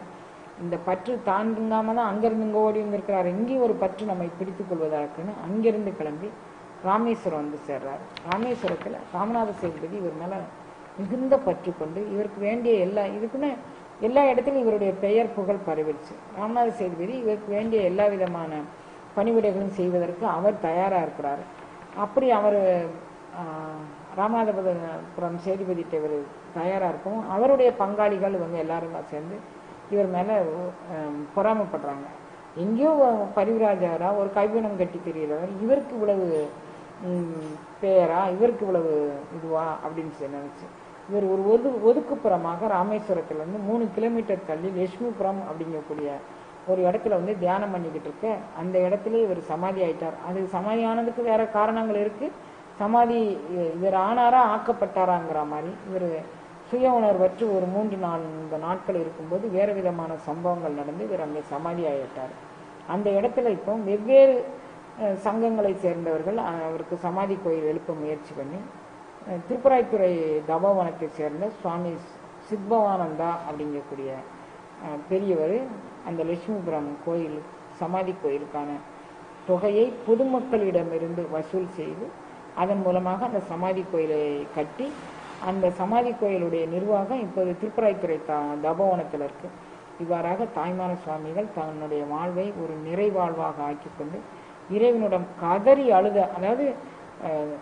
இந்த பற்று தாண்டாமல் தான் அங்கேருந்து இங்கே ஓடி வந்திருக்கிறார். இங்கேயும் ஒரு பற்று நம்மை பிடித்து கொள்வதற்குன்னு அங்கேருந்து கிளம்பி ராமேஸ்வரம் வந்து சேர்றார். ராமேஸ்வரத்தில் ராமநாத சேதுபதி இவர் மேலே மிகுந்த பற்று கொண்டு இவருக்கு வேண்டிய இதுக்குன்னு எல்லா இடத்துலையும் இவருடைய பெயர் புகழ் பரவிடுச்சு. ராமநாத சேதுபதி இவருக்கு வேண்டிய எல்லா விதமான பணிவிடைகளும் செய்வதற்கு அவர் தயாராக இருக்கிறார். அப்படி அவர் ராமநாதபுரம் சேதுபதிட்ட இவர் தயாராக இருக்கும். அவருடைய பங்காளிகள் இவங்க எல்லாரும் சேர்ந்து இவர் மேலே பொறாமப்படுறாங்க. எங்கேயோ பரிவிராஜாரா ஒரு கைவினம் கட்டி தெரிகிறவர், இவருக்கு இவ்வளவு பேரா, இவருக்கு இவ்வளவு இதுவா அப்படின்னு நினைச்சு இவர் ஒரு ஒதுக்குப்புறமாக ராமேஸ்வரத்துலேருந்து 3 கிலோமீட்டர் தள்ளி லட்சுமிபுரம் அப்படிங்கக்கூடிய ஒரு இடத்துல வந்து தியானம் பண்ணிக்கிட்டு இருக்க அந்த இடத்துல இவர் சமாதி ஆயிட்டார். அது சமாதி ஆனதுக்கு வேற காரணங்கள் இருக்கு. சமாதி இவர் ஆனாரா ஆக்கப்பட்டாராங்கிற மாதிரி இவர் சுய உணர்வற்று ஒரு 3-4 நாட்கள் இருக்கும்போது வேறு விதமான சம்பவங்கள் நடந்து இவர் அங்கே சமாதி ஆகிட்டார். அந்த இடத்துல இப்போ வெவ்வேறு சங்கங்களை சேர்ந்தவர்கள் அவருக்கு சமாதி கோயில் எழுப்ப முயற்சி பண்ணி திருப்பராய்த்துறை தபோவனத்தை சேர்ந்த சுவாமி சித்பவானந்தா அப்படிங்கக்கூடிய பெரியவர் அந்த லட்சுமிபுரம் கோயில் சமாதி கோயிலுக்கான தொகையை பொதுமக்களிடமிருந்து வசூல் செய்து அதன் மூலமாக அந்த சமாதி கோயிலை கட்டி, அந்த சமாதி கோயிலுடைய நிர்வாகம் இப்போது திருப்பராய்த்துறை தபோவனத்தில் இருக்கு. இவ்வாறாக தாய்மான சுவாமிகள் தன்னுடைய வாழ்வை ஒரு நிறைவாழ்வாக ஆக்கி கொண்டு இறைவனிடம் கதறி அழுத, அதாவது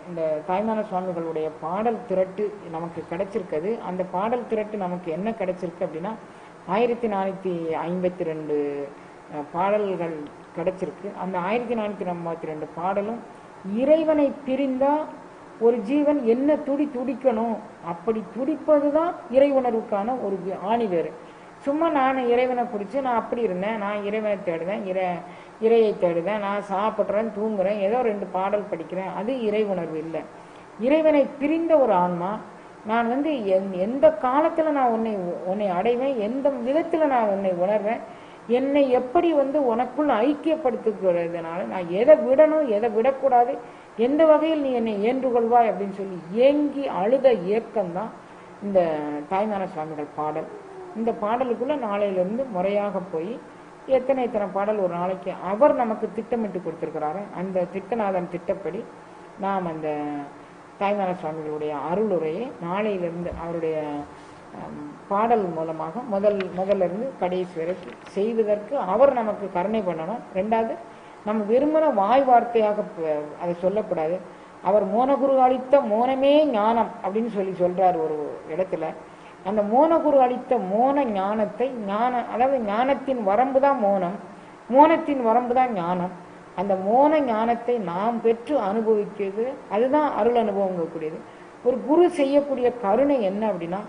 இந்த தாய்மான சுவாமிகளுடைய பாடல் திரட்டு நமக்கு கிடைச்சிருக்குது. அந்த பாடல் திரட்டு நமக்கு என்ன கிடைச்சிருக்கு அப்படின்னா 1452 பாடல்கள் கிடைச்சிருக்கு. அந்த 1452 பாடலும் இறைவனை பிரிந்தா ஒரு ஜீவன் என்ன துடிக்கணும், அப்படி துடிப்பது தான் இறை உணர்வுக்கான ஒரு ஆணிவேறு. சும்மா நான் இறைவனை பிடிச்சி நான் அப்படி இருந்தேன், நான் இறைவனை தேடுவேன், இறையை தேடுவேன், நான் சாப்பிட்றேன், தூங்குறேன், ஏதோ 2 பாடல் படிக்கிறேன், அது இறை உணர்வு இல்லை. இறைவனை பிரிந்த ஒரு ஆன்மா, நான் எந்த காலத்தில் நான் உன்னை அடைவேன், எந்த விதத்தில் நான் உன்னை உணர்வேன், என்னை எப்படி உனக்குள் ஐக்கியப்படுத்திக்கிறதுனால நான் எதை விடணும் எதை விடக்கூடாது, எந்த வகையில் நீ என்னை ஏற்றுக்கொள்வாய் அப்படின்னு சொல்லி ஏங்கி அழுத இயக்கம்தான் இந்த தாய்மான சுவாமிகள் பாடல். இந்த பாடலுக்குள்ள நாளையிலிருந்து முறையாக போய் எத்தனை பாடல் ஒரு நாளைக்கு அவர் நமக்கு திட்டமிட்டு கொடுத்திருக்கிறாரு. அந்த திட்டநாதன் திட்டப்படி நாம் அந்த தாய்மான சுவாமிகளுடைய அருளுரையை நாளையிலிருந்து அவருடைய பாடல் மூலமாக முதல்ல இருந்து கடைசி வரைக்கும் செய்வதற்கு அவர் நமக்கு கருணை பண்ணணும். 2வது, நம்ம வெறுமன வாய் வார்த்தையாக அதை சொல்லக்கூடாது. அவர் மோனகுரு அளித்த மோனமே ஞானம் அப்படின்னு சொல்றார் ஒரு இடத்துல. அந்த மோனகுரு அளித்த மோன ஞானத்தை அதாவது ஞானத்தின் வரம்பு தான் மோனம், மோனத்தின் வரம்பு தான் ஞானம். அந்த மோன ஞானத்தை நாம் பெற்று அனுபவிக்கிறது, அதுதான் அருள் அனுபவங்கக்கூடியது. ஒரு குரு செய்யக்கூடிய கருணை என்ன அப்படின்னா,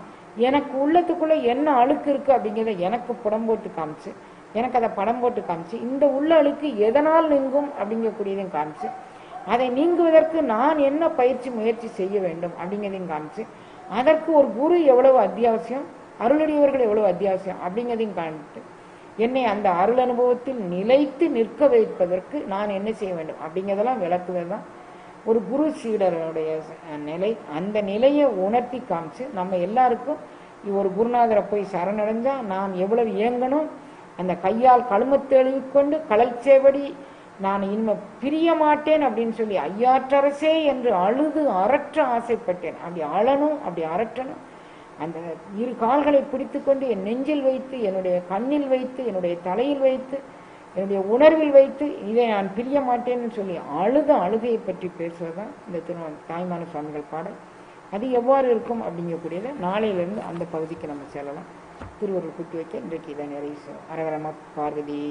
எனக்கு உள்ளத்துக்குள்ள என்ன அழுக்கு இருக்கு அப்படிங்கிறத எனக்கு படம் போட்டு காமிச்சு, எனக்கு அதை படம் போட்டு காமிச்சு, இந்த உள்ள அழுக்கு எதனால் நீங்கும் அப்படிங்கக்கூடியதையும் காமிச்சு, அதை நீங்குவதற்கு நான் என்ன முயற்சி செய்ய வேண்டும் அப்படிங்கிறதையும் காமிச்சு, அதற்கு ஒரு குரு எவ்வளவு அத்தியாவசியம், அருளடியவர்கள் எவ்வளவு அத்தியாவசியம் அப்படிங்கிறதையும் காமிட்டு, என்னை அந்த அருள் அனுபவத்தில் நிலைத்து நிற்க வைப்பதற்கு நான் என்ன செய்ய வேண்டும் அப்படிங்கிறதெல்லாம் விளக்குவது தான் ஒரு குரு சீடருடைய நிலை. அந்த நிலையை உணர்த்தி காமிச்சு நம்ம எல்லாருக்கும் ஒரு குருநாதரை போய் சரணடைஞ்சா நான் எவ்வளவு இயங்கணும், அந்த கையால் கழுமத்தை எழுதிக்கொண்டு கடல் சேவடி நான் இனிமே பிரிய மாட்டேன் அப்படின்னு சொல்லி ஐயாற்றரசே என்று அழுது அரற்ற ஆசைப்பட்டேன். அப்படி அழணும், அப்படி அரற்றணும். அந்த 2 கால்களை பிடித்து கொண்டு என் நெஞ்சில் வைத்து, என்னுடைய கண்ணில் வைத்து, என்னுடைய தலையில் வைத்து, என்னுடைய உணர்வில் வைத்து இதை நான் பிரிய மாட்டேன்னு சொல்லி அழுகையை பற்றி பேசுவதுதான் இந்த தாய்மான சுவாமிகள் பாடல். அது எவ்வாறு இருக்கும் அப்படிங்கக்கூடியதை நாளையிலிருந்து அந்த பகுதிக்கு நம்ம செல்லலாம். திருவருள் குத்தி வைக்க இன்றைக்கு இதை நிறைவு. அரகரம பார்வதி